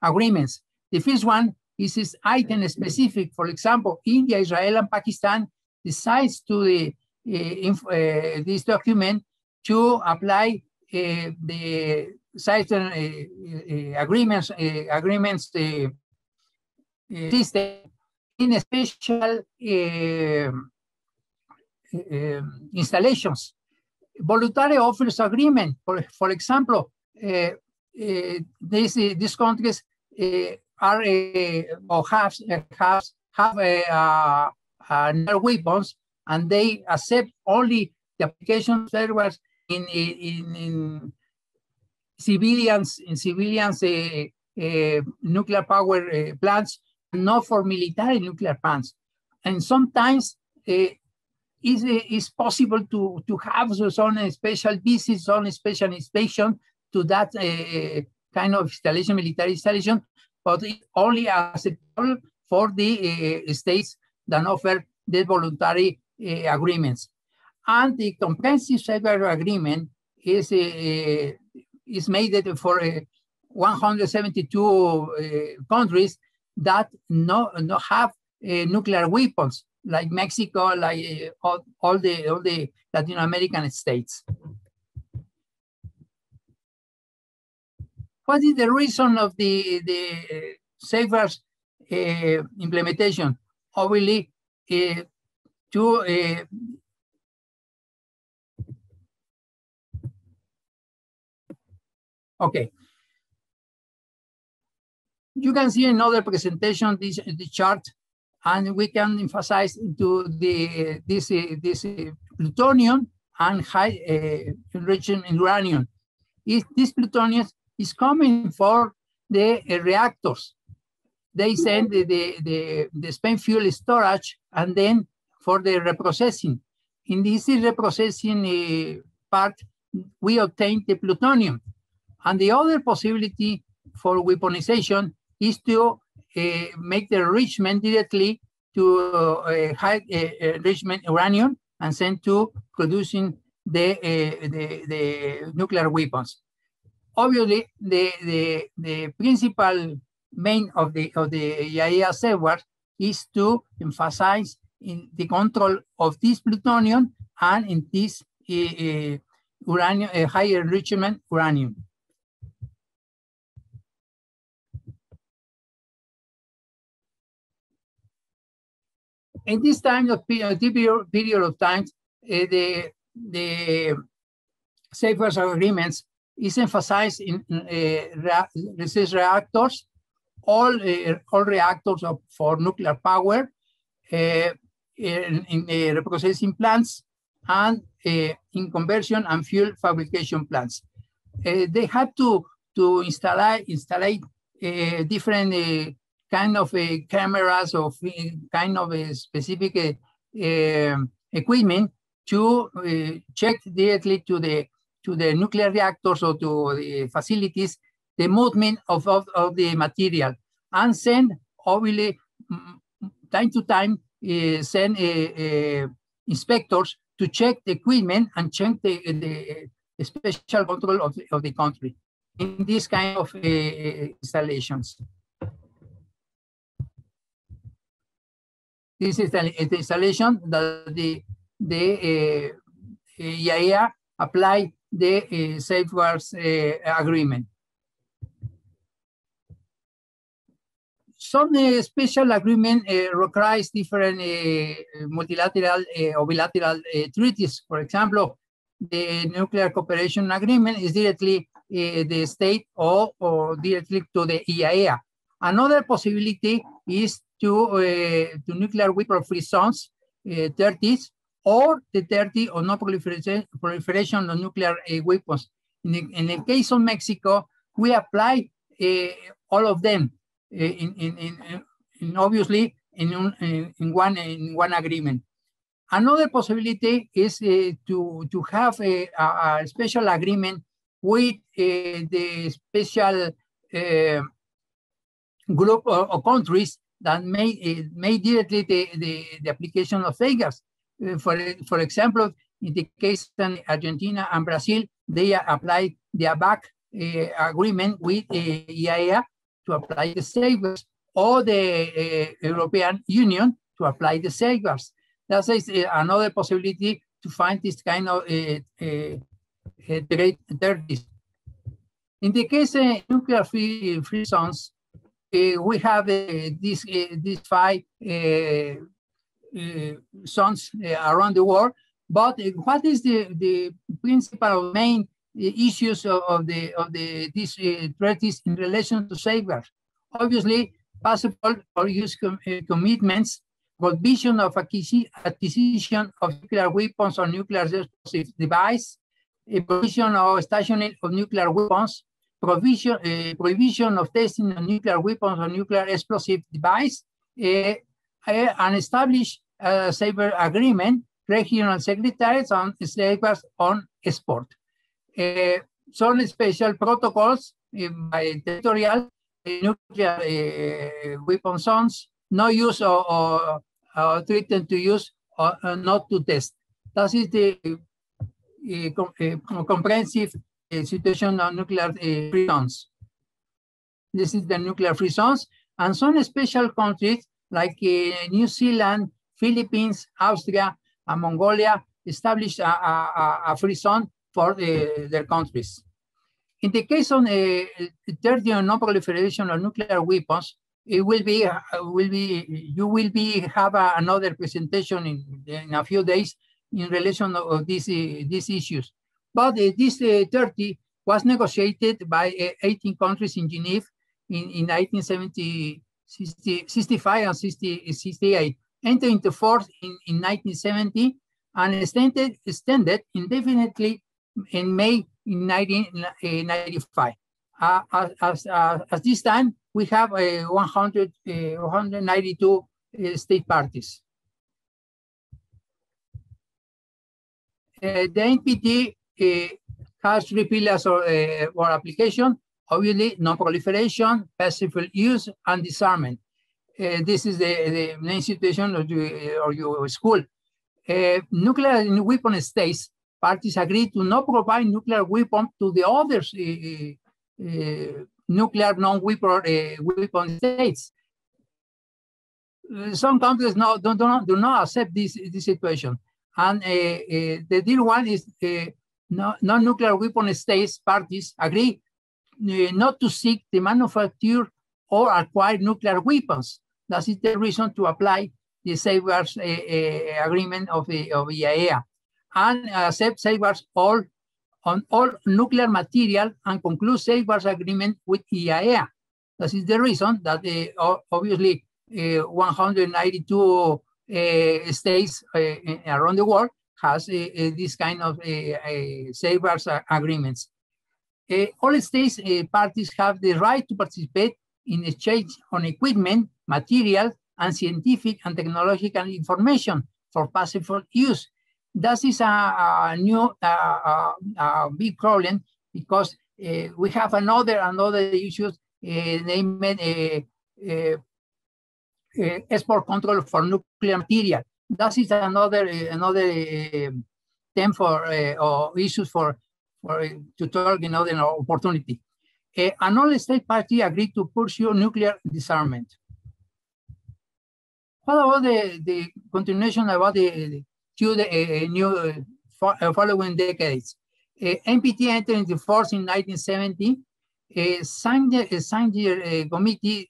agreements. The first one is item specific. For example, India, Israel, and Pakistan decides to this document to apply the certain agreements system in special installations. Voluntary offers agreement, for example, these countries are or have nuclear weapons, and they accept only the application of safeguards in civilians nuclear power plants, not for military nuclear plants. And sometimes it's possible to have some special visits, some special inspection to that kind of installation, military installation, but it's only acceptable for the states that offer the voluntary agreements. And the comprehensive safeguard agreement is made for 172 countries that no have nuclear weapons, like Mexico, like all the Latin American states. What is the reason of the safeguards implementation? Obviously, okay. You can see another presentation, the chart, and we can emphasize to this plutonium and high enrichment uranium. This plutonium is coming for the reactors. they send the spent fuel storage and then for the reprocessing. In this reprocessing part, we obtain the plutonium. And the other possibility for weaponization is to make the enrichment directly to high enrichment uranium and send to producing the nuclear weapons. Obviously, the principal main of the IAEA safeguard is to emphasize in the control of this plutonium and in this uranium, high enrichment uranium. In this time of period of time, the safeguards agreements is emphasized in research reactors, all reactors for nuclear power, in reprocessing plants, and in conversion and fuel fabrication plants. They have to install different kind of cameras or kind of a specific equipment to check directly to the nuclear reactors or to the facilities the movement of the material, and send, obviously, time to time, send inspectors to check the equipment and check the special control of the country in this kind of installations. This is the installation that the IAEA apply the safeguards agreement. Some special agreement requires different multilateral or bilateral treaties. For example, the nuclear cooperation agreement is directly the state or directly to the IAEA. Another possibility is to nuclear weapon-free zones, 30s, or the 30 or non-proliferation of nuclear weapons. In the case of Mexico, we apply all of them obviously in one agreement. Another possibility is to have a special agreement with the special group of countries that may directly the application of safeguards. For example, in the case of Argentina and Brazil, they apply the ABAC agreement with IAEA to apply the safeguards, or the European Union to apply the safeguards. That is another possibility to find this kind of trade treaties. In the case of nuclear free zones, we have these 5 zones around the world. But what is the principal main issues of these treaties in relation to safeguards? Obviously, possible or use commitments, provision of acquisition of nuclear weapons or nuclear explosive device, provision or stationing of nuclear weapons, provision of testing of nuclear weapons or nuclear explosive device, and establish a safeguard agreement, regional secretariats on safeguards on export. Some special protocols by territorial nuclear weapon zones, no use or treated to use or not to test. That is the comprehensive situation on nuclear free zones. This is the nuclear free zones, and some special countries like New Zealand, Philippines, Austria, and Mongolia established a free zone for their countries. In the case of 30 non-proliferation of nuclear weapons, it will be you will have another presentation in a few days in relation of these issues. But this 30 was negotiated by 18 countries in Geneva in 1965 and 68, entered into force in 1970, and extended indefinitely in May 1995. At this time, we have 192 state parties. The NPT has 3 pillars for application, obviously non-proliferation, paciful use, and disarmament. This is the main situation of your school. Nuclear weapon states, parties agree to not provide nuclear weapon to the other nuclear non-weapon states. Some countries do not accept this situation. And the deal one is non-nuclear weapon states parties agree not to seek the manufacture or acquire nuclear weapons. That is the reason to apply the safeguards agreement of IAEA and accept safeguards on all nuclear material and conclude safeguards agreement with IAEA. That is the reason that obviously 192 states around the world has this kind of safeguards agreements. All states parties have the right to participate in exchange on equipment, material, and scientific and technological information for paciful use. That is a new big problem because we have another issues, named export control for nuclear material. That is another theme for or issues for to talk another opportunity. An all-state party agreed to pursue nuclear disarmament. What about the continuation about the new following decades? NPT entered into force in 1970. Sanger committee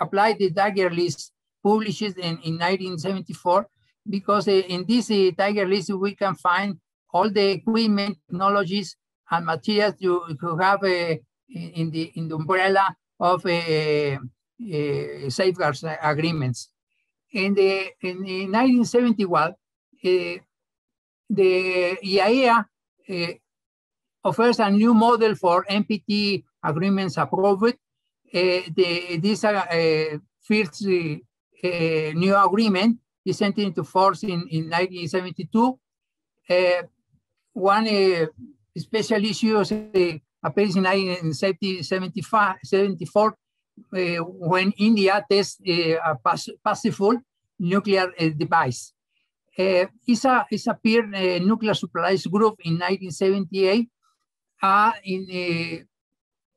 applied the Tiger List published in 1974 because in this Tiger List we can find all the equipment, technologies, and materials you have in the umbrella of safeguards agreements. In 1971, the IAEA offers a new model for NPT agreements approved. This first new agreement is entered into force in 1972. One special issue appears in 1974 when India tests a paciful nuclear device. It's a peer nuclear supplies group in 1978. In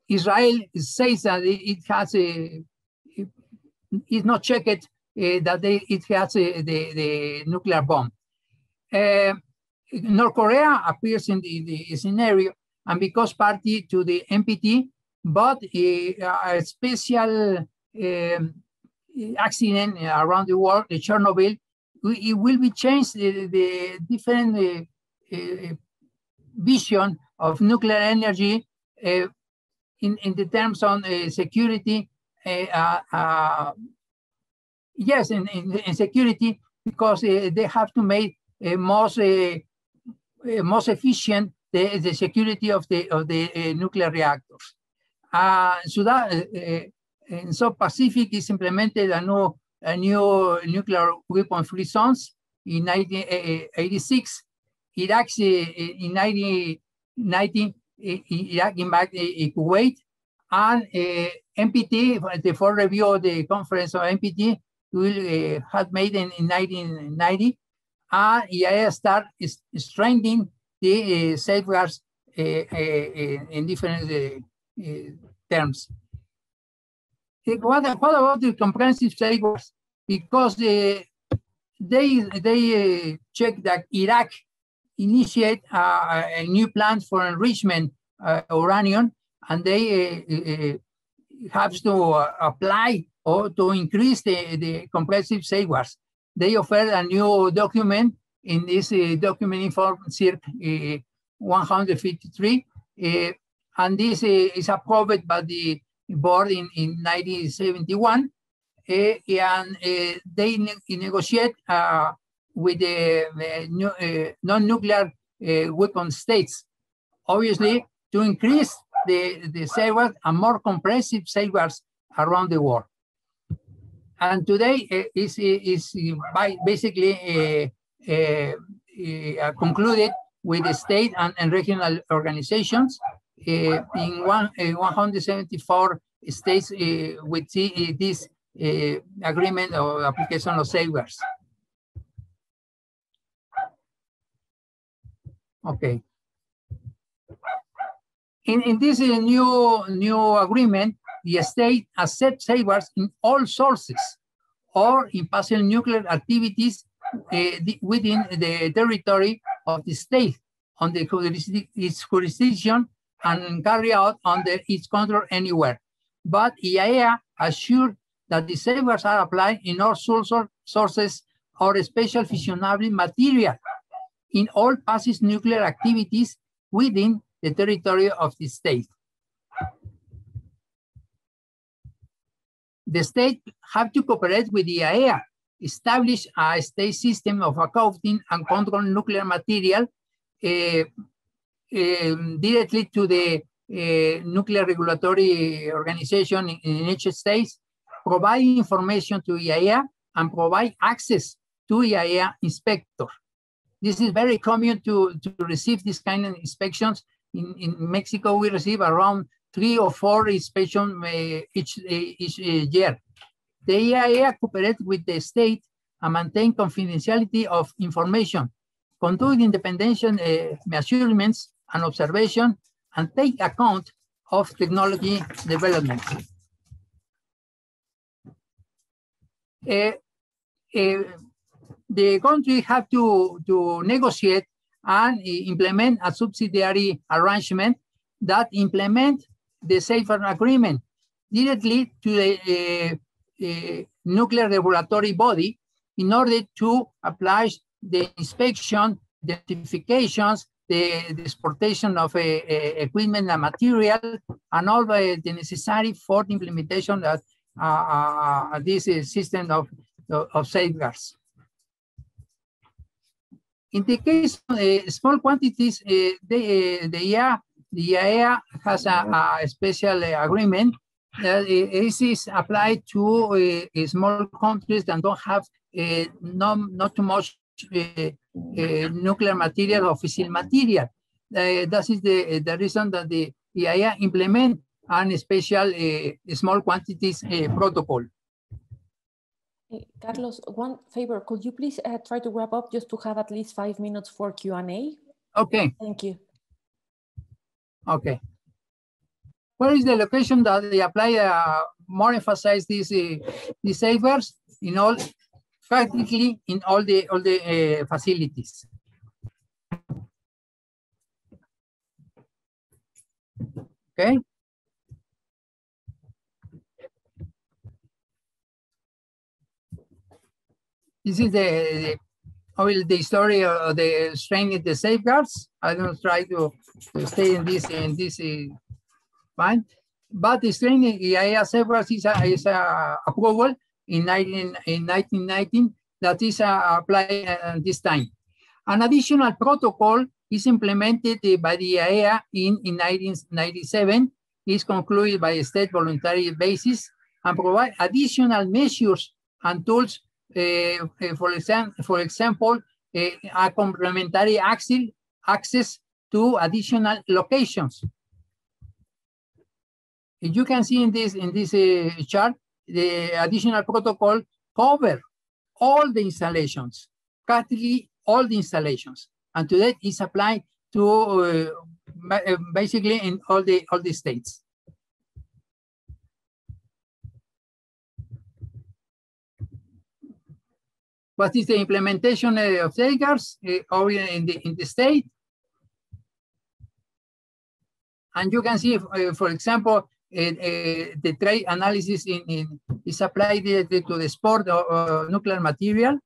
Israel says that it has it's not checked that it has the nuclear bomb. North Korea appears in the scenario and because party to the NPT, but a special accident around the world, the Chernobyl, it will be changed the different vision of nuclear energy in the terms on security. Yes, in security, because they have to make most efficient the security of the nuclear reactors. So that in South Pacific is implemented a new nuclear weapon-free zones in 1986. Iraq in 1990, Iraq invaded Kuwait, and NPT, the full review of the conference of NPT, will have made in 1990, and IAEA start strengthening the safeguards in different terms. What about the comprehensive safeguards? Because they check that Iraq initiate a new plan for enrichment uranium, and they have to apply or to increase the comprehensive safeguards. They offered a new document in this document informed CIRC 153, and this is approved by the board in 1971, and they negotiate with the non-nuclear weapon states, obviously to increase the safeguards and more comprehensive safeguards around the world. And today is basically concluded with the state and regional organizations in 174 states with this agreement or application of safeguards. Okay. In this new agreement, the state accepts safeguards in all sources or in possible nuclear activities within the territory of the state, on its jurisdiction, and carry out under its control anywhere. But IAEA assured that the safeguards are applied in all sources or special fissionable material in all passive nuclear activities within the territory of the state. The state have to cooperate with the IAEA, establish a state system of accounting and control nuclear material directly to the nuclear regulatory organization in each state, provide information to IAEA, and provide access to IAEA inspector. This is very common to receive this kind of inspections. In Mexico, we receive around 3 or 4 inspections each year. The IAEA cooperates with the state and maintain confidentiality of information, conduct independent measurements and observation, and take account of technology development. The country have to negotiate and implement a subsidiary arrangement that implement the safeguard agreement directly to the nuclear regulatory body in order to apply the inspection, the certifications, the exportation of equipment and material, and all the necessary for the implementation of this system of safeguards. In the case of small quantities, the IAEA has a special agreement that is applied to small countries that don't have not too much nuclear material or fissile material. That is the reason that the IAEA implement a special small quantities protocol.
Carlos, one favor, could you please try to wrap up just to have at least 5 minutes for Q&A?
Okay.
Thank you.
Okay. Where is the location that they apply more emphasize these safeguards? In all, practically in all the facilities. Okay. This is the story of the strength of the safeguards. I don't try to stay in this point, but the strength in IAEA safeguards is a approval in 1919 that is applied at this time. An additional protocol is implemented by the IAEA in 1997, is concluded by a state voluntary basis, and provide additional measures and tools. For example, a complementary access to additional locations. You can see in this chart, the additional protocol cover all the installations, practically all the installations, and today is applied to basically in all the states. What is the implementation of safeguards or in the state? And you can see, for example, the trade analysis is applied to the export of nuclear material,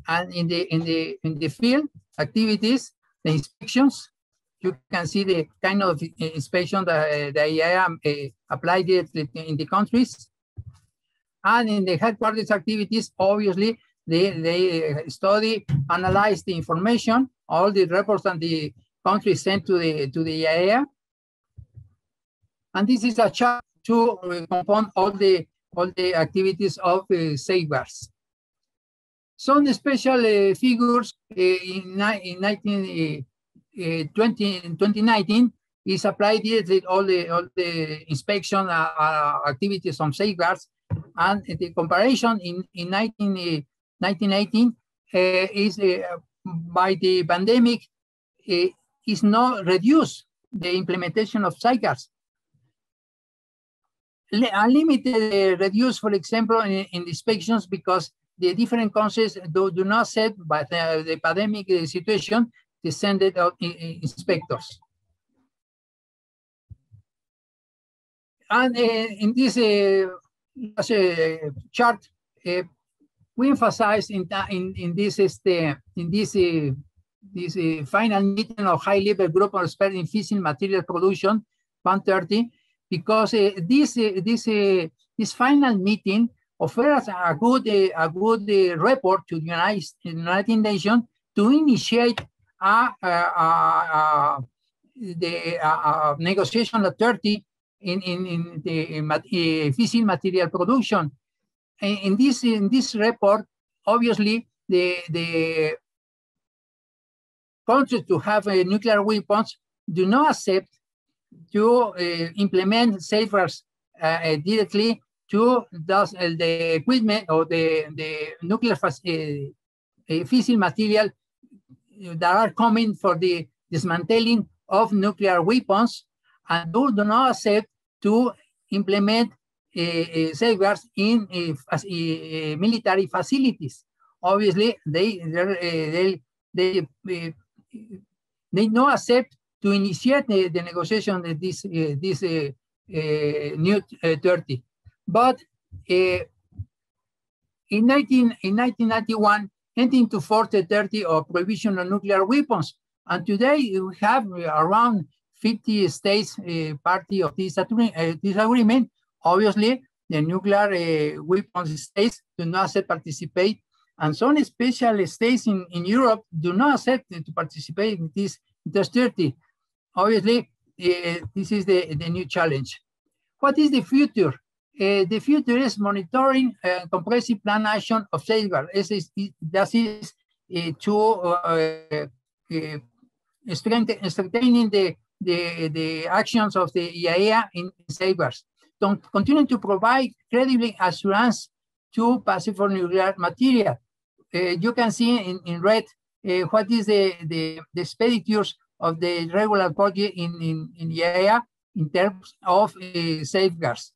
and in the field activities, the inspections. You can see the kind of inspection that the IAEA applied in the countries. And in the headquarters activities, obviously, they study, analyze the information, all the reports and the countries sent to the IAEA. And this is a chart to compound all the activities of safeguards. Some special figures in 2019 is applied directly all the inspection activities on safeguards, and the comparison in 1918 is by the pandemic is not reduced the implementation of safeguards. Unlimited reduce, for example, in inspections, because the different countries do not set, but the pandemic situation, they send it out inspectors. And in this chart, we emphasize in this final meeting of high-level group on experts in fissile material production, 130, because this final meeting offers a good report to the United Nations to initiate the negotiation of 30 in the fissile material production. In this report, obviously the countries to have nuclear weapons do not accept to implement safeguards directly to the equipment or the nuclear fissile material that are coming for the dismantling of nuclear weapons, and do not accept to implement safeguards in military facilities. Obviously, they not accept to initiate the negotiation of this new 30. But in 1991, entered into force the 30 of prohibition of nuclear weapons. And today we have around 50 states party of this agreement. Obviously, the nuclear weapons states do not accept participate, and some special states in Europe do not accept to participate in this 30. Obviously, this is the new challenge. What is the future? The future is monitoring comprehensive plan action of safeguard. That is to strengthening the actions of the IAEA in safeguards. Continue to provide credible assurance to passive nuclear material. You can see in red what is the expenditures of the regular budget in IAEA in terms of safeguards.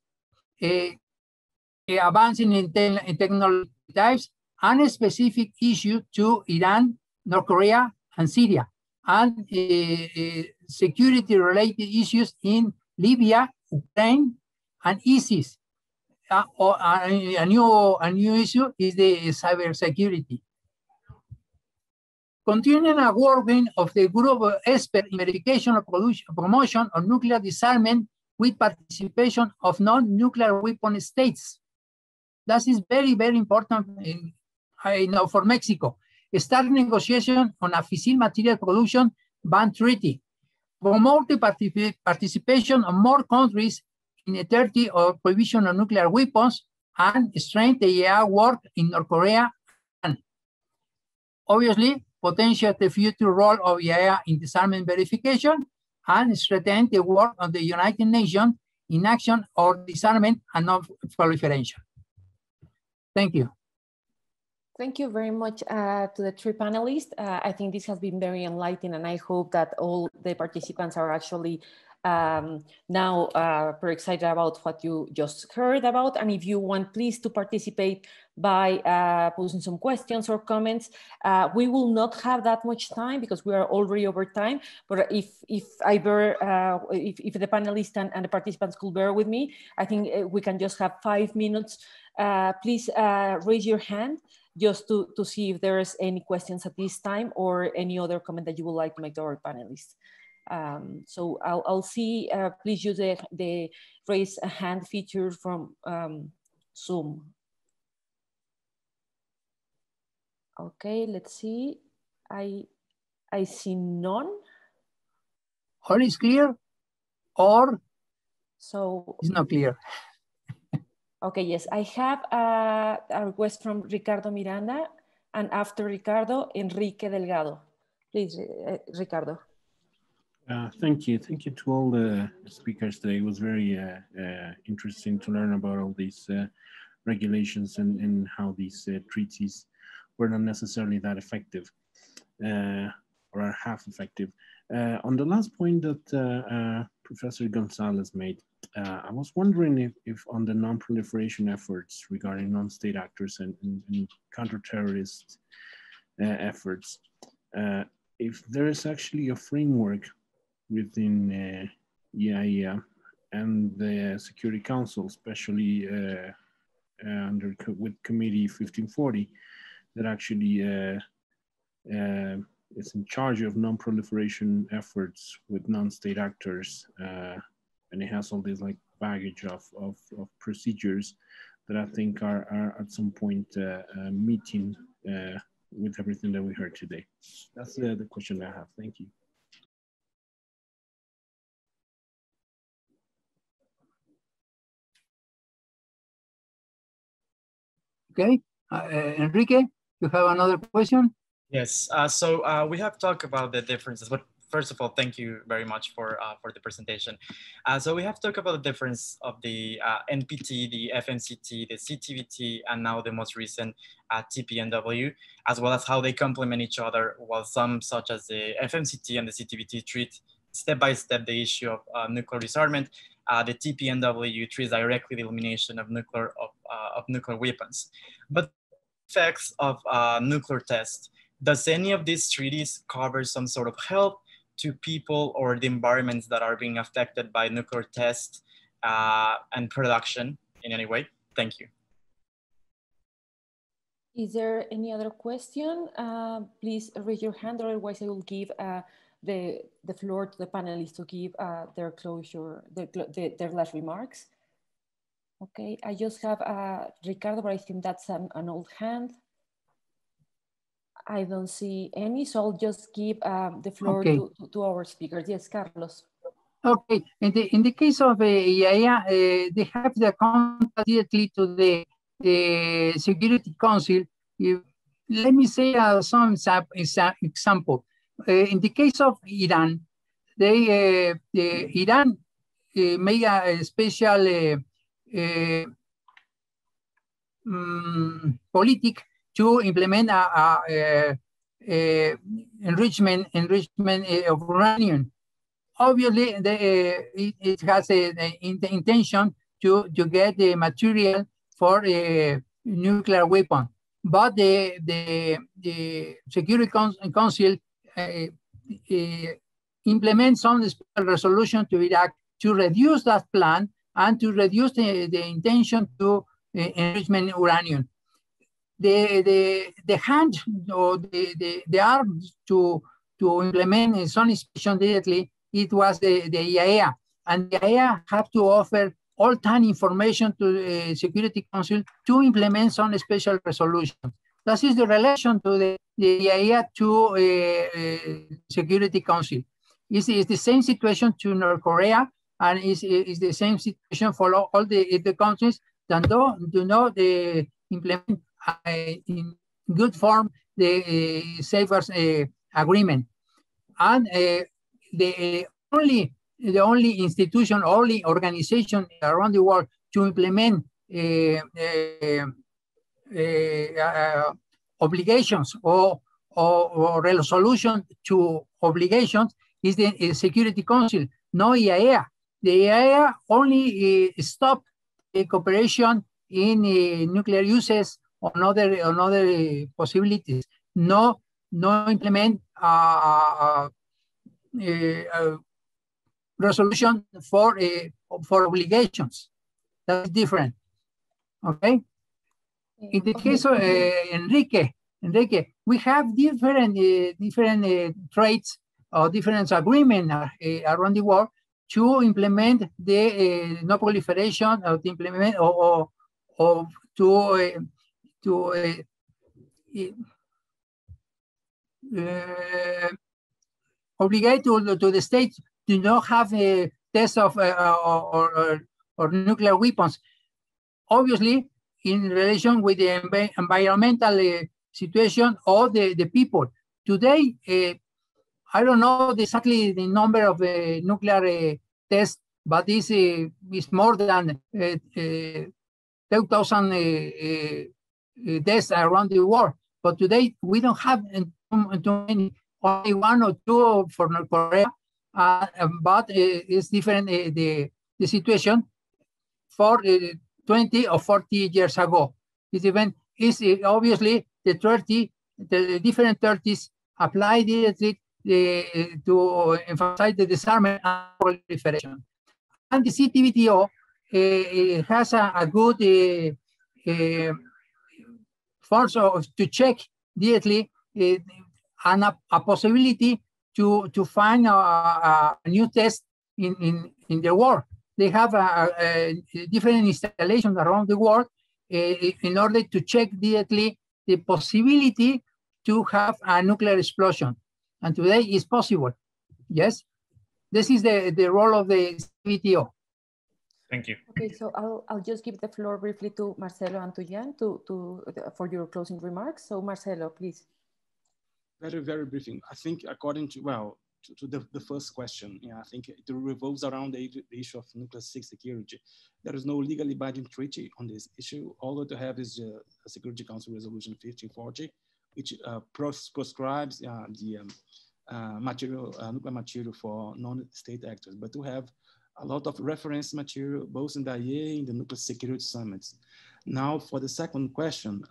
Advancing in technology types and a specific issue to Iran, North Korea, and Syria, and security-related issues in Libya, Ukraine, and ISIS. A new issue is the cybersecurity. Continuing a working of the group of experts in verification of promotion of nuclear disarmament with participation of non-nuclear weapon states. That is very, very important for Mexico. Start negotiation on a fissile material production ban treaty. Promote the participation of more countries in a 30 of prohibition of nuclear weapons, and strengthen the IAEA work in North Korea. And obviously, potential the future role of IAEA in disarmament verification, and strengthen the work of the United Nations in action or disarmament and non-proliferation. Thank you.
Thank you very much to the three panelists. I think this has been very enlightening, and I hope that all the participants are actually now very excited about what you just heard about. And if you want, please, to participate by posing some questions or comments. We will not have that much time because we are already over time. But if the panelists and the participants could bear with me, I think we can just have 5 minutes. Please raise your hand just to see if there's any questions at this time or any other comment that you would like to make to our panelists. So I'll see, please use the raise a hand feature from Zoom. Okay, let's see. I see none.
or it's clear, or
so
it's not clear.
Okay, yes, I have a request from Ricardo Miranda, and after Ricardo, Enrique Delgado. Please, Ricardo.
Thank you. Thank you to all the speakers today. It was very interesting to learn about all these regulations and how these treaties were not necessarily that effective or are half effective. On the last point that Professor González made, I was wondering if on the non-proliferation efforts regarding non-state actors and counter-terrorist efforts, if there is actually a framework within IAEA and the Security Council, especially with Committee 1540, that actually is in charge of non-proliferation efforts with non-state actors, and it has all this like baggage of procedures that I think are at some point meeting with everything that we heard today. That's the question I have. Thank you.
Okay, Enrique, you have another question?
Yes, so we have talked about the differences, but first of all, thank you very much for the presentation. So we have talked about the difference of the NPT, the FMCT, the CTBT, and now the most recent TPNW, as well as how they complement each other, while some such as the FMCT and the CTBT treat step by step the issue of nuclear disarmament. The TPNW treats directly the elimination of nuclear weapons. But effects of nuclear tests, does any of these treaties cover some sort of help to people or the environments that are being affected by nuclear tests and production in any way? Thank you.
Is there any other question? Please raise your hand, or otherwise I will give the floor to the panelists to give their closure, their last remarks. Okay, I just have Ricardo, but I think that's an old hand. I don't see any, so I'll just give the floor to our speakers. Yes, Carlos.
Okay, in the case of IAEA, they have the contact directly to the Security Council. Let me say some example. In the case of Iran, Iran made a special politic to implement enrichment of uranium. Obviously, it has the intention to get the material for a nuclear weapon. But the Security Council implements some special resolution to Iraq to reduce that plan and to reduce the intention to enrichment uranium. The hand or the arm to implement some inspection directly, it was the IAEA, and the IAEA have to offer all time information to the Security Council to implement some special resolution. That is the relation to the IAEA to Security Council. It's the same situation to North Korea, and it's the same situation for all the countries that do not implement in good form the Safeguards Agreement. And the only institution, only organization around the world to implement obligations or resolution to obligations is the Security Council, no IAEA. The IAEA only stop the cooperation in nuclear uses or other possibilities. No implement resolution for obligations. That's different. Okay. In the case of Enrique, we have different traits or different agreements around the world to implement the non-proliferation, or to implement or to obligate to the states do not have a test of or nuclear weapons. Obviously, in relation with the environmental situation or the people. Today, I don't know exactly the number of nuclear tests, but this is more than 2,000 tests around the world. But today, we don't have too many, only 1 or 2 for North Korea, but it's different, the situation for 20 or 40 years ago. This event is obviously the different 30s apply directly to emphasize the disarmament and proliferation. And the CTBTO has a good force to check directly and a possibility to find a new test in the world. They have different installations around the world in order to check directly the possibility to have a nuclear explosion. And today it's possible. Yes, this is the role of the CTBTO.
Thank you.
Okay, so I'll just give the floor briefly to Marcelo and to Jan for your closing remarks. So Marcelo, please.
Very, very briefing. I think according to, well, to the first question, yeah, I think it revolves around the issue of nuclear security. There is no legally binding treaty on this issue. All that we have is a Security Council Resolution 1540, which proscribes the nuclear material for non-state actors. But we have a lot of reference material, both in the IAEA and the Nuclear Security Summits. Now, for the second question,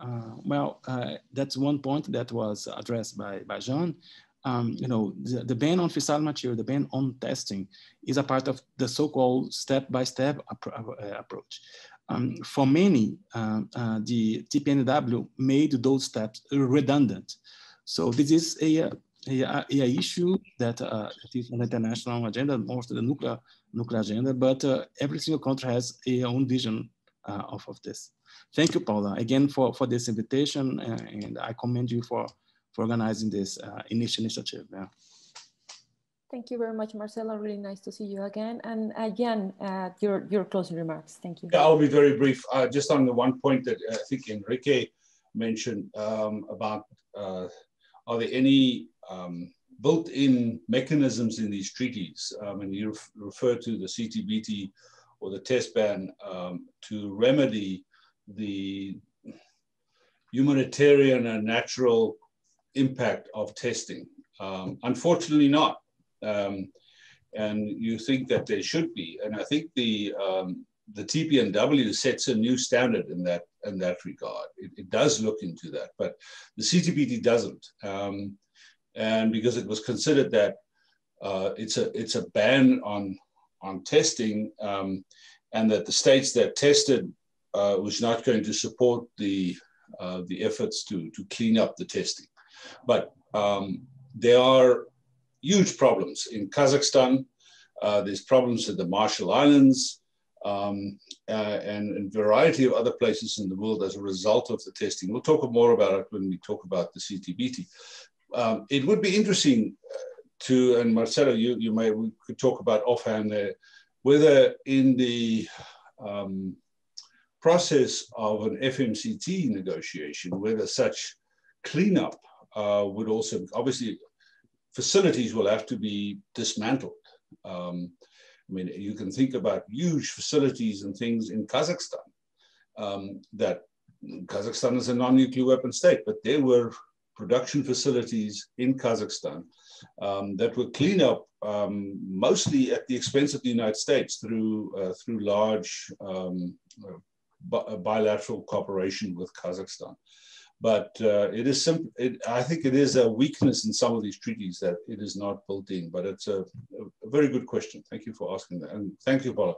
that's one point that was addressed by Jean. You know, the ban on fissile material, the ban on testing is a part of the so-called step-by-step approach. For many, the TPNW made those steps redundant. So this is a issue that is on the international agenda, most of the nuclear agenda, but every single country has a own vision of this. Thank you, Paola, again for this invitation, and I commend you for organizing this initiative. Yeah.
Thank you very much, Marcelo. Really nice to see you again. And Jan, your closing remarks. Thank you.
Yeah, I'll be very brief. Just on the one point that I think Enrique mentioned about are there any built-in mechanisms in these treaties? And you refer to the CTBT or the test ban to remedy the humanitarian and natural impact of testing. Unfortunately not. And you think that there should be. And I think the TPNW sets a new standard in that regard. It does look into that, but the CTBT doesn't. And because it was considered that it's a ban on testing, and that the states that tested was not going to support the efforts to clean up the testing. But there are huge problems in Kazakhstan. There's problems in the Marshall Islands and a variety of other places in the world as a result of the testing. We'll talk more about it when we talk about the CTBT. It would be interesting to, and Marcelo, we could talk about offhand there, whether in the process of an FMCT negotiation, whether such cleanup would also, obviously, facilities will have to be dismantled. I mean, you can think about huge facilities and things in Kazakhstan. That Kazakhstan is a non-nuclear weapon state, but there were production facilities in Kazakhstan that were cleaned up mostly at the expense of the United States through large bilateral cooperation with Kazakhstan. But I think it is a weakness in some of these treaties that it is not built in, but it's a very good question. Thank you for asking that. And thank you, Paola.